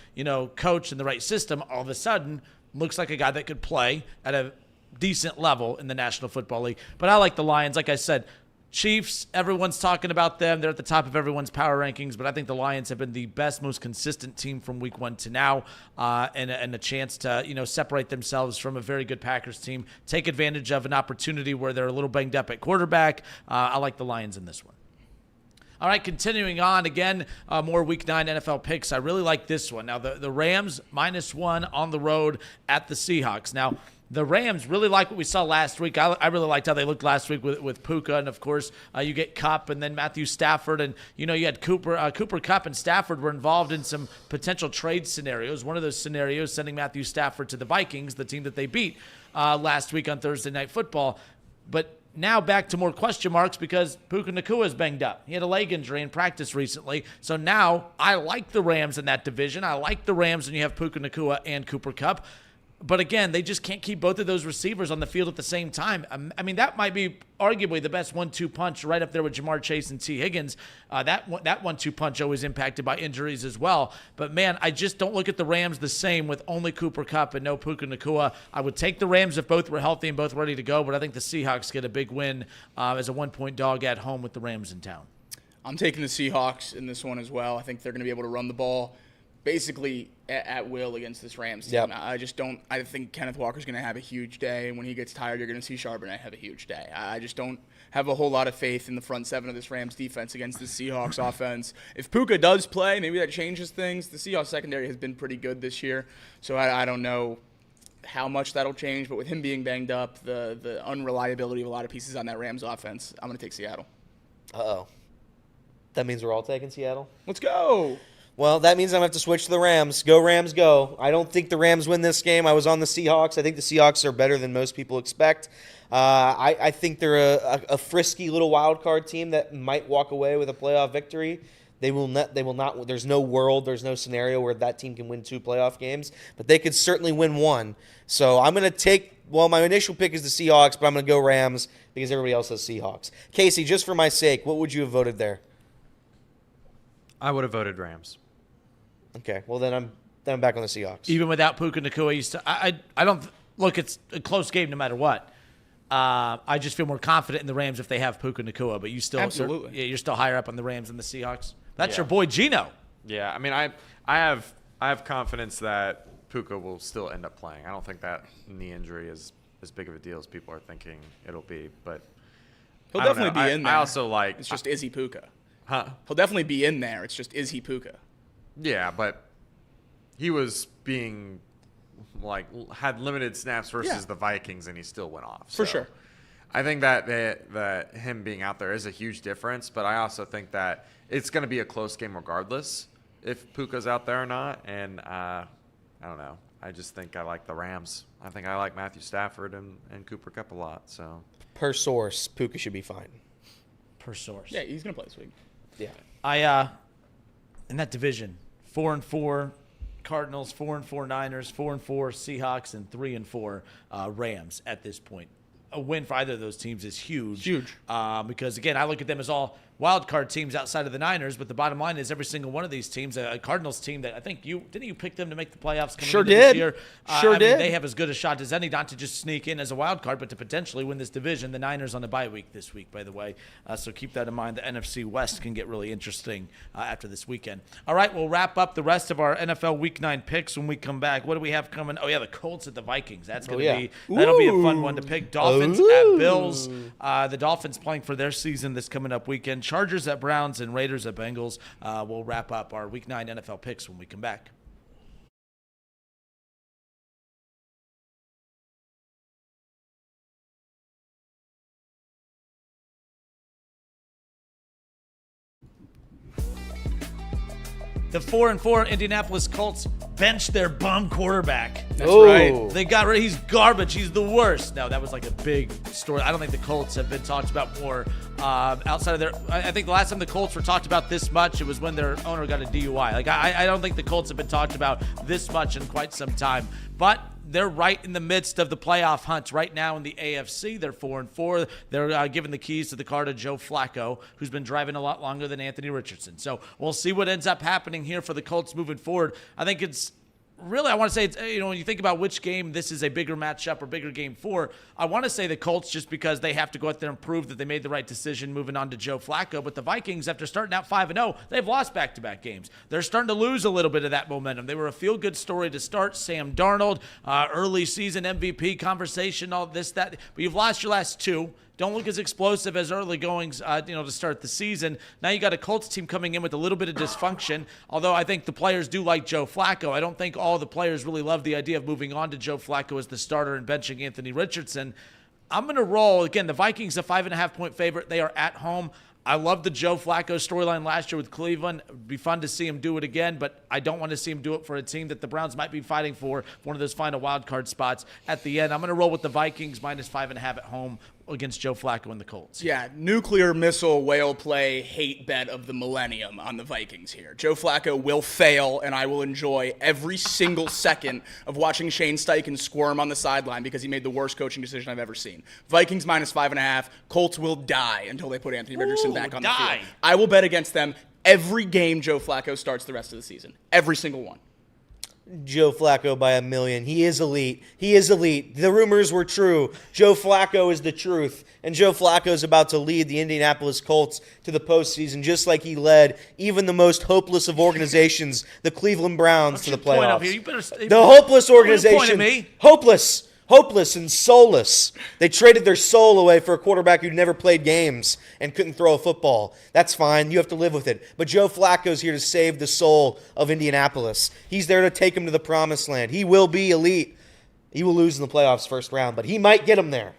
coach and the right system, all of a sudden looks like a guy that could play at a decent level in the National Football League. But I like the Lions. Like I said, Chiefs, everyone's talking about them. They're at the top of everyone's power rankings, but I think the Lions have been the best, most consistent team from week 1 to now, and a chance to, separate themselves from a very good Packers team, take advantage of an opportunity where they're a little banged up at quarterback. I like the Lions in this one. All right, continuing on, again, more Week 9 NFL picks. I really like this one. Now, the Rams, -1 on the road at the Seahawks. Now, the Rams really like what we saw last week. I really liked how they looked last week with Puka, and, of course, you get Kupp and then Matthew Stafford. And, you had Cooper, Kupp, and Stafford were involved in some potential trade scenarios. One of those scenarios, sending Matthew Stafford to the Vikings, the team that they beat last week on Thursday Night Football. But now back to more question marks because Puka Nacua is banged up. He had a leg injury in practice recently. So now I like the Rams in that division. I like the Rams when you have Puka Nacua and Cooper Kupp. But again, they just can't keep both of those receivers on the field at the same time. I mean, that might be arguably the best 1-2 punch right up there with Jamar Chase and T. Higgins. That 1-2 punch always impacted by injuries as well. But, man, I just don't look at the Rams the same with only Cooper Kupp and no Puka Nacua. I would take the Rams if both were healthy and both ready to go, but I think the Seahawks get a big win as a 1-point dog at home with the Rams in town. I'm taking the Seahawks in this one as well. I think they're going to be able to run the ball basically at will against this Rams team. Yep. I think Kenneth Walker's going to have a huge day, and when he gets tired, you're going to see Charbonnet have a huge day. I just don't have a whole lot of faith in the front seven of this Rams defense against the Seahawks offense. If Puka does play, maybe that changes things. The Seahawks secondary has been pretty good this year, so I don't know how much that'll change, but with him being banged up, the unreliability of a lot of pieces on that Rams offense, I'm going to take Seattle. Uh-oh. That means we're all taking Seattle? Let's go! Well, that means I'm going to have to switch to the Rams. Go, Rams, go. I don't think the Rams win this game. I was on the Seahawks. I think the Seahawks are better than most people expect. I think they're a frisky little wild card team that might walk away with a playoff victory. They will not. There's no world, there's no scenario where that team can win 2 playoff games, but they could certainly win 1. So I'm going to take, my initial pick is the Seahawks, but I'm going to go Rams because everybody else has Seahawks. Casey, just for my sake, what would you have voted there? I would have voted Rams. Okay, well then I'm back on the Seahawks. Even without Puka Nacua, I don't look. It's a close game no matter what. I just feel more confident in the Rams if they have Puka Nacua, but you still absolutely you're still higher up on the Rams than the Seahawks. That's your boy Gino. Yeah, I mean I have confidence that Puka will still end up playing. I don't think that knee injury is as big of a deal as people are thinking it'll be, but he'll definitely be in there. I also like it's just is he Puka? Huh? He'll definitely be in there. It's just is he Puka? Yeah, but he was being had limited snaps versus the Vikings, and he still went off. For sure. I think that him being out there is a huge difference, but I also think that it's going to be a close game regardless if Puka's out there or not. And I don't know. I just think I like the Rams. I think I like Matthew Stafford and Cooper Kupp a lot. So per source, Puka should be fine. Per source. Yeah, he's going to play this week. Yeah. In that division, 4-4 Cardinals, 4-4 Niners, 4-4 Seahawks, and 3-4 Rams at this point. A win for either of those teams is huge. Because, again, I look at them as all wild card teams outside of the Niners, but the bottom line is every single one of these teams, a Cardinals team that I think didn't you pick them to make the playoffs coming into this year? Sure did. They have as good a shot as any not to just sneak in as a wild card, but to potentially win this division. The Niners on a bye week this week, by the way. So keep that in mind. The NFC West can get really interesting after this weekend. All right, we'll wrap up the rest of our NFL Week 9 picks when we come back. What do we have coming? Oh, yeah, the Colts at the Vikings. That's going to that'll be a fun one to pick. Dolphins at Bills. The Dolphins playing for their season this coming up weekend. Chargers at Browns and Raiders at Bengals. We'll wrap up our Week 9 NFL picks when we come back. The 4-4 Indianapolis Colts benched their bum quarterback. That's right. They got rid. He's garbage. He's the worst. Now that was like a big story. I don't think the Colts have been talked about more outside of their. I think the last time the Colts were talked about this much, it was when their owner got a DUI. Like I don't think the Colts have been talked about this much in quite some time. But they're right in the midst of the playoff hunt right now in the AFC. They're 4-4. They're giving the keys to the car to Joe Flacco, who's been driving a lot longer than Anthony Richardson. So we'll see what ends up happening here for the Colts moving forward. I think it's really, I want to say, it's, when you think about which game this is a bigger matchup or bigger game for, I want to say the Colts just because they have to go out there and prove that they made the right decision moving on to Joe Flacco. But the Vikings, after starting out 5-0, they've lost back-to-back games. They're starting to lose a little bit of that momentum. They were a feel-good story to start. Sam Darnold, early season MVP conversation, all this, that. But you've lost your last two. Don't look as explosive as early goings, to start the season. Now you got a Colts team coming in with a little bit of dysfunction, although I think the players do like Joe Flacco. I don't think all the players really love the idea of moving on to Joe Flacco as the starter and benching Anthony Richardson. I'm going to roll. Again, the Vikings, a 5.5-point favorite. They are at home. I love the Joe Flacco storyline last year with Cleveland. It would be fun to see him do it again, but I don't want to see him do it for a team that the Browns might be fighting for one of those final wild card spots at the end. I'm going to roll with the Vikings minus 5.5 at home against Joe Flacco and the Colts. Yeah, nuclear missile whale play hate bet of the millennium on the Vikings here. Joe Flacco will fail, and I will enjoy every single second of watching Shane Steichen squirm on the sideline because he made the worst coaching decision I've ever seen. Vikings minus 5.5. Colts will die until they put Anthony Richardson back on the field. I will bet against them every game Joe Flacco starts the rest of the season. Every single one. Joe Flacco by a million. He is elite. He is elite. The rumors were true. Joe Flacco is the truth. And Joe Flacco is about to lead the Indianapolis Colts to the postseason, just like he led even the most hopeless of organizations, the Cleveland Browns, to the playoffs. The hopeless organization. Hopeless and soulless. They traded their soul away for a quarterback who'd never played games and couldn't throw a football. That's fine. You have to live with it. But Joe Flacco's here to save the soul of Indianapolis. He's there to take them to the promised land. He will be elite. He will lose in the playoffs first round, but he might get them there.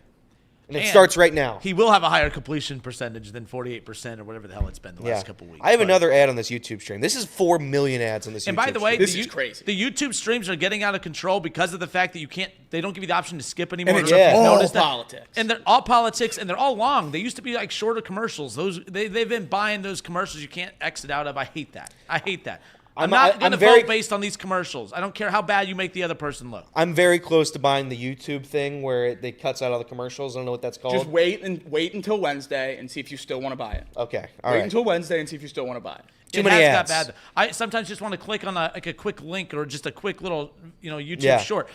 And it starts right now. He will have a higher completion percentage than 48% or whatever the hell it's been the last couple weeks. I have another ad on this YouTube stream. This is 4 million ads on this YouTube stream. And by the way, this is crazy. The YouTube streams are getting out of control because of the fact that they don't give you the option to skip anymore. And it's all politics. And they're all politics, and they're all long. They used to be like shorter commercials. They've been buying those commercials you can't exit out of. I hate that. I'm not going to vote based on these commercials. I don't care how bad you make the other person look. I'm very close to buying the YouTube thing where it cuts out all the commercials. I don't know what that's called. Just wait until Wednesday and see if you still want to buy it. Okay. Wait until Wednesday and see if you still want to buy it. Too many ads. Got bad. I sometimes just want to click on a quick link or just a quick little YouTube short.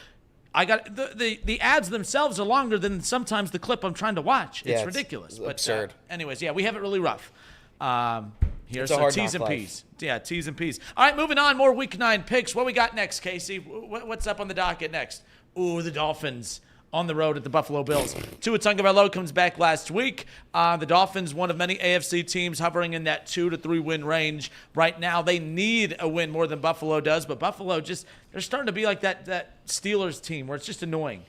I got the ads themselves are longer than sometimes the clip I'm trying to watch. It's ridiculous. But absurd. Anyways, we have it really rough. Here's some T's and P's. Yeah, T's and P's. All right, moving on. More Week 9 picks. What we got next, Casey? What's up on the docket next? Ooh, the Dolphins on the road at the Buffalo Bills. Tua Tagovailoa comes back last week. The Dolphins, one of many AFC teams hovering in that 2 to 3 win range right now. They need a win more than Buffalo does, but Buffalo they're starting to be like that Steelers team where it's just annoying.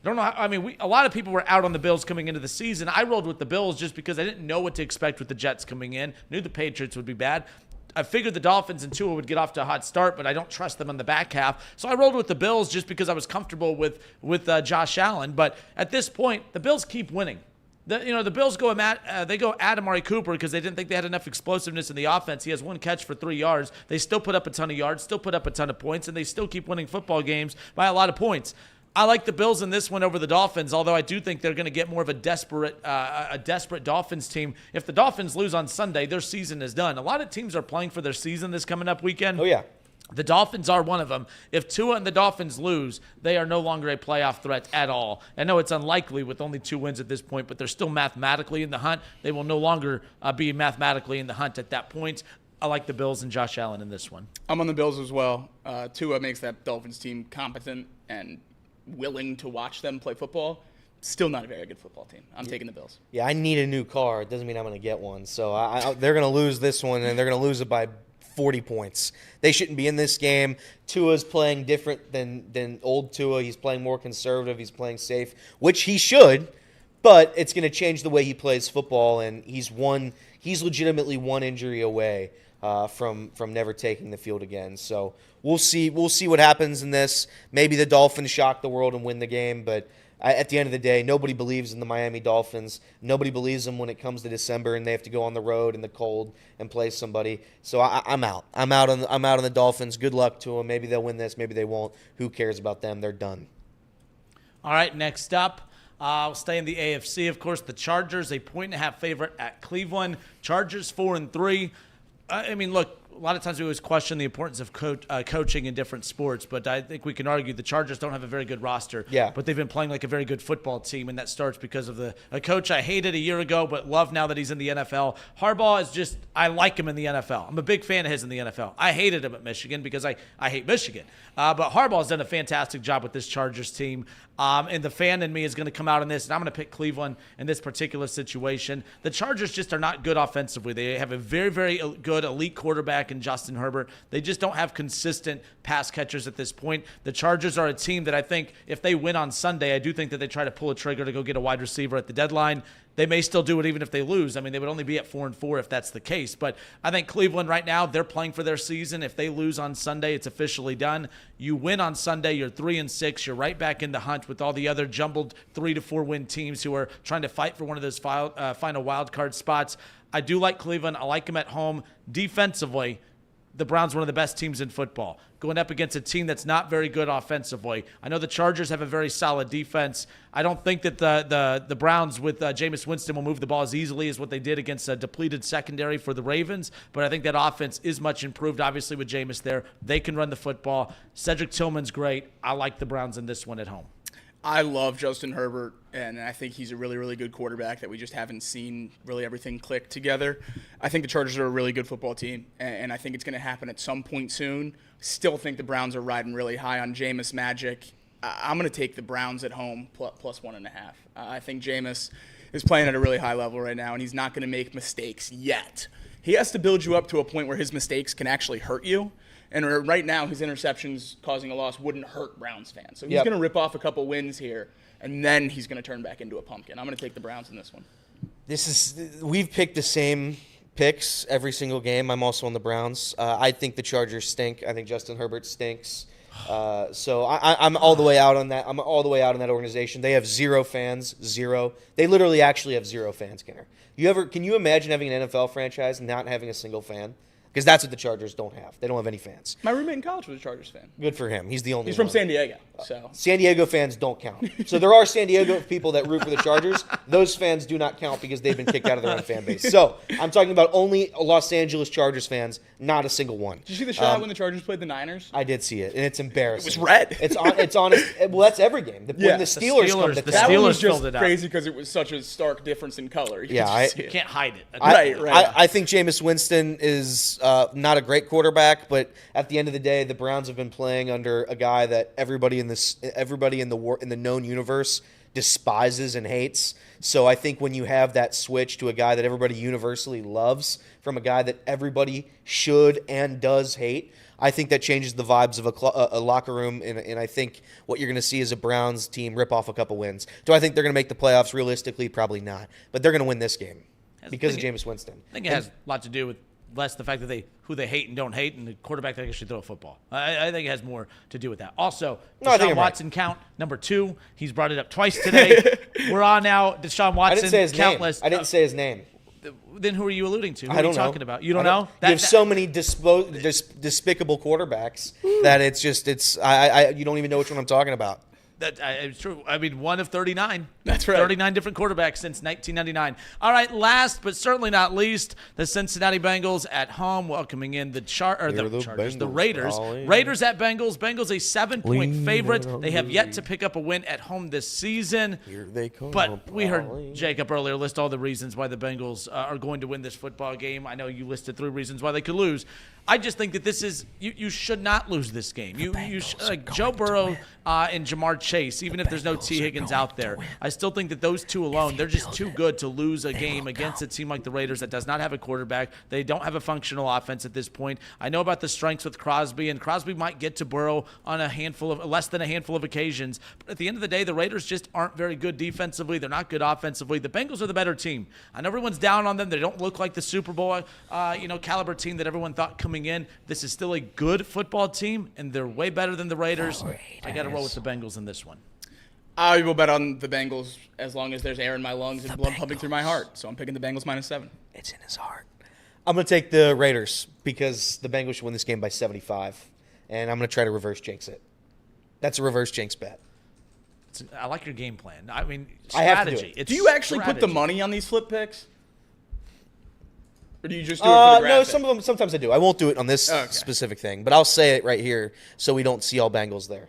I don't know. A lot of people were out on the Bills coming into the season. I rolled with the Bills just because I didn't know what to expect with the Jets coming in. Knew the Patriots would be bad. I figured the Dolphins and Tua would get off to a hot start, but I don't trust them on the back half. So I rolled with the Bills just because I was comfortable with Josh Allen. But at this point, the Bills keep winning. The Bills go at Amari Cooper because they didn't think they had enough explosiveness in the offense. He has 1 catch for 3 yards. They still put up a ton of yards, still put up a ton of points, and they still keep winning football games by a lot of points. I like the Bills in this one over the Dolphins, although I do think they're going to get more of a desperate Dolphins team. If the Dolphins lose on Sunday, their season is done. A lot of teams are playing for their season this coming up weekend. Oh, yeah. The Dolphins are one of them. If Tua and the Dolphins lose, they are no longer a playoff threat at all. I know it's unlikely with only 2 wins at this point, but they're still mathematically in the hunt. They will no longer be mathematically in the hunt at that point. I like the Bills and Josh Allen in this one. I'm on the Bills as well. Tua makes that Dolphins team competent and willing to watch them play football. Still not a very good football team. I'm taking the Bills. Yeah, I need a new car. It doesn't mean I'm going to get one. So they're going to lose this one, and they're going to lose it by 40 points. They shouldn't be in this game. Tua's playing different than old Tua. He's playing more conservative. He's playing safe, which he should, but it's going to change the way he plays football, and he's legitimately one injury away from never taking the field again. So we'll see what happens in this. Maybe the Dolphins shock the world and win the game, but at the end of the day, nobody believes in the Miami Dolphins. Nobody believes them when it comes to December and they have to go on the road in the cold and play somebody. So I'm out. I'm out on the Dolphins. Good luck to them. Maybe they'll win this. Maybe they won't. Who cares about them? They're done. All right, next up. We'll stay in the AFC, of course. The Chargers, a 1.5 favorite at Cleveland. Chargers 4-3. Look, a lot of times we always question the importance of coaching in different sports, but I think we can argue the Chargers don't have a very good roster. Yeah. But they've been playing like a very good football team, and that starts because of a coach I hated a year ago, but love now that he's in the NFL. Harbaugh is just, I like him in the NFL. I'm a big fan of his in the NFL. I hated him at Michigan because I hate Michigan. But Harbaugh's done a fantastic job with this Chargers team. And the fan in me is going to come out in this, and I'm going to pick Cleveland in this particular situation. The Chargers just are not good offensively. They have a very, very good elite quarterback in Justin Herbert. They just don't have consistent pass catchers at this point. The Chargers are a team that I think if they win on Sunday, I do think that they try to pull a trigger to go get a wide receiver at the deadline. They may still do it even if they lose. I mean, they would only be at 4-4 if that's the case. But I think Cleveland right now, they're playing for their season. If they lose on Sunday, it's officially done. You win on Sunday, you're 3-6. You're right back in the hunt with all the other jumbled 3 to 4 win teams who are trying to fight for one of those final wild card spots. I do like Cleveland. I like them at home. Defensively, the Browns are one of the best teams in football, going up against a team that's not very good offensively. I know the Chargers have a very solid defense. I don't think that the Browns with Jameis Winston will move the ball as easily as what they did against a depleted secondary for the Ravens, but I think that offense is much improved, obviously, with Jameis there. They can run the football. Cedric Tillman's great. I like the Browns in this one at home. I love Justin Herbert, and I think he's a really, really good quarterback that we just haven't seen really everything click together. I think the Chargers are a really good football team, and I think it's going to happen at some point soon. Still think the Browns are riding really high on Jameis magic. I'm going to take the Browns at home plus 1.5. I think Jameis is playing at a really high level right now, and he's not going to make mistakes yet. He has to build you up to a point where his mistakes can actually hurt you. And right now, his interceptions causing a loss wouldn't hurt Browns fans. So he's going to rip off a couple wins here, and then he's going to turn back into a pumpkin. I'm going to take the Browns in this one. We've picked the same picks every single game. I'm also on the Browns. I think the Chargers stink. I think Justin Herbert stinks. So I'm all the way out on that. I'm all the way out on that organization. They have 0 fans, 0. They literally actually have 0 fans, Skinner. Can you imagine having an NFL franchise and not having a single fan? Because that's what the Chargers don't have. They don't have any fans. My roommate in college was a Chargers fan. Good for him. He's the only one. He's from San Diego. So San Diego fans don't count. So there are San Diego people that root for the Chargers. Those fans do not count because they've been kicked out of their own fan base. So I'm talking about only Los Angeles Chargers fans, not a single one. Did you see the shot when the Chargers played the Niners? I did see it, and it's embarrassing. It was red. It's honest. Well, that's every game. When the Steelers come to the That town. one was Steelers just filled it out. crazy because it was such a stark difference in color. You Can't hide it. I think Jameis Winston is not a great quarterback, but at the end of the day, the Browns have been playing under a guy that everybody in the known universe despises and hates. So I think when you have that switch to a guy that everybody universally loves from a guy that everybody should and does hate, I think that changes the vibes of a locker room, and I think what you're going to see is a Browns team rip off a couple wins. Do I think they're going to make the playoffs? Realistically, probably not. But they're going to win this game because of Jameis Winston. I think it has a lot to do with less the fact that who they hate and don't hate, and the quarterback that can actually throw a football. I think it has more to do with that. Also, Deshaun Watson count number 2. He's brought it up twice today. We're on now. Deshaun Watson I didn't say his count name. list. I didn't say his name. Then who are you alluding to? Who I don't are you know. talking about? You don't know? You have so many despicable quarterbacks that you don't even know which one I'm talking about. It's true. I mean, 1 of 39. That's right. 39 different quarterbacks since 1999. All right, last but certainly not least, the Cincinnati Bengals at home welcoming in the Raiders. Calling. Raiders at Bengals. Bengals a 7-point favorite. They have yet to pick up a win at home this season. Here they come. But we heard Jacob earlier list all the reasons why the Bengals are going to win this football game. I know you listed 3 reasons why they could lose. I just think that this is you should not lose this game. You like Joe Burrow and Jamar Chase, even if there's no T. Higgins out there. I still think that those two alone, they're just too good to lose a game against a team like the Raiders that does not have a quarterback. They don't have a functional offense at this point. I know about the strengths with Crosby, and Crosby might get to Burrow on less than a handful of occasions. But at the end of the day, the Raiders just aren't very good defensively. They're not good offensively. The Bengals are the better team. I know everyone's down on them. They don't look like the Super Bowl caliber team that everyone thought coming in. This is still a good football team, and they're way better than the Raiders. I got to roll with the Bengals in this one. I will bet on the Bengals as long as there's air in my lungs and blood pumping through my heart. So I'm picking the Bengals -7. It's in his heart. I'm going to take the Raiders because the Bengals should win this game by 75, and I'm going to try to reverse jinx it. That's a reverse jinx bet. I like your game plan. I mean, I have to do strategy. it. Do you actually put the money on these flip picks? Or do you just do it for the No, graphic? sometimes I do. I won't do it on this Okay. specific thing, but I'll say it right here so we don't see all Bengals there.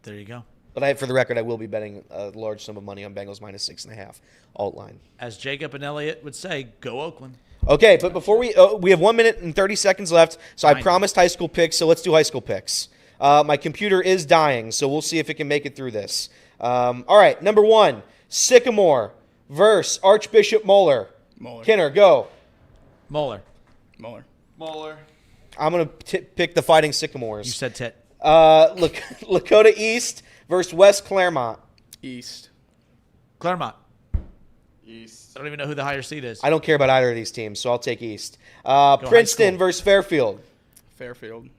There you go. But for the record, I will be betting a large sum of money on Bengals minus 6.5 alt line. As Jacob and Elliot would say, go Oakland. Okay, but before we have 1 minute and 30 seconds left, so I Fine. promised high school picks, so let's do high school picks. My computer is dying, so we'll see if it can make it through this. All right, number 1, Sycamore versus Archbishop Moeller. Moeller. Kinner, go. Moeller. Moeller. Moeller. I'm going to pick the Fighting Sycamores. You said tit. Lakota East versus West Claremont. East. Claremont. East. I don't even know who the higher seed is. I don't care about either of these teams, so I'll take East. Princeton school. versus Fairfield. Fairfield.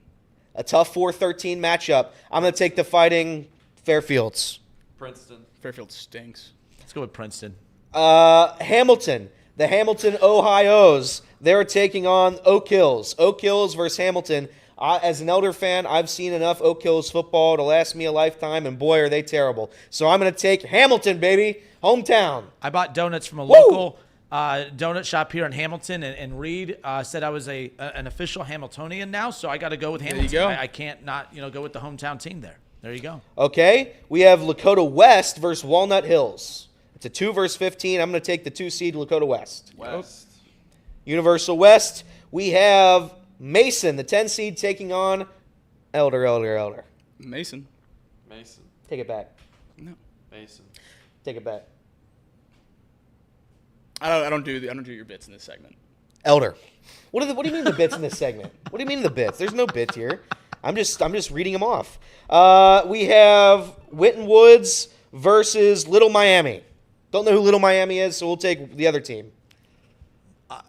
A tough 4-13 matchup. I'm going to take the Fighting Fairfields. Princeton. Fairfield stinks. Let's go with Princeton. Hamilton. The Hamilton Ohio's. They're taking on Oak Hills. Oak Hills versus Hamilton. As an Elder fan, I've seen enough Oak Hills football to last me a lifetime, and boy, are they terrible. So I'm going to take Hamilton, baby. Hometown. I bought donuts from a local donut shop here in Hamilton, and Reed said I was an official Hamiltonian now, so I got to go with Hamilton. you go. I can't not go with the hometown team there. There you go. Okay, we have Lakota West versus Walnut Hills. It's a 2 versus 15. I'm going to take the 2 seed Lakota West. West. Universal West, we have Mason, the 10 seed, taking on Elder. Mason. Mason. Take it back. No. Mason. Take it back. I don't do your bits in this segment. Elder. What do you mean the bits in this segment? What do you mean the bits? There's no bits here. I'm just reading them off. We have Winton Woods versus Little Miami. Don't know who Little Miami is, so we'll take the other team.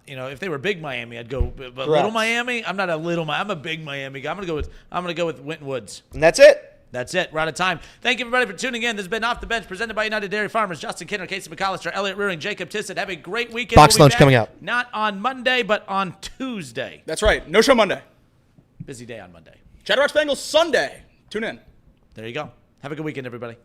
If they were big Miami, I'd go. But Correct. Little Miami, I'm not a little Miami. I'm a big Miami guy. I'm gonna go with Winton Woods. And that's it. That's it. We're out of time. Thank you, everybody, for tuning in. This has been Off the Bench, presented by United Dairy Farmers. Justin Kinner, Casey McAllister, Elliot Rearing, Jacob Tissett. Have a great weekend. Box We'll be lunch back coming up. Not on Monday, but on Tuesday. That's right. No show Monday. Busy day on Monday. Chatterbox Bengals Sunday. Tune in. There you go. Have a good weekend, everybody.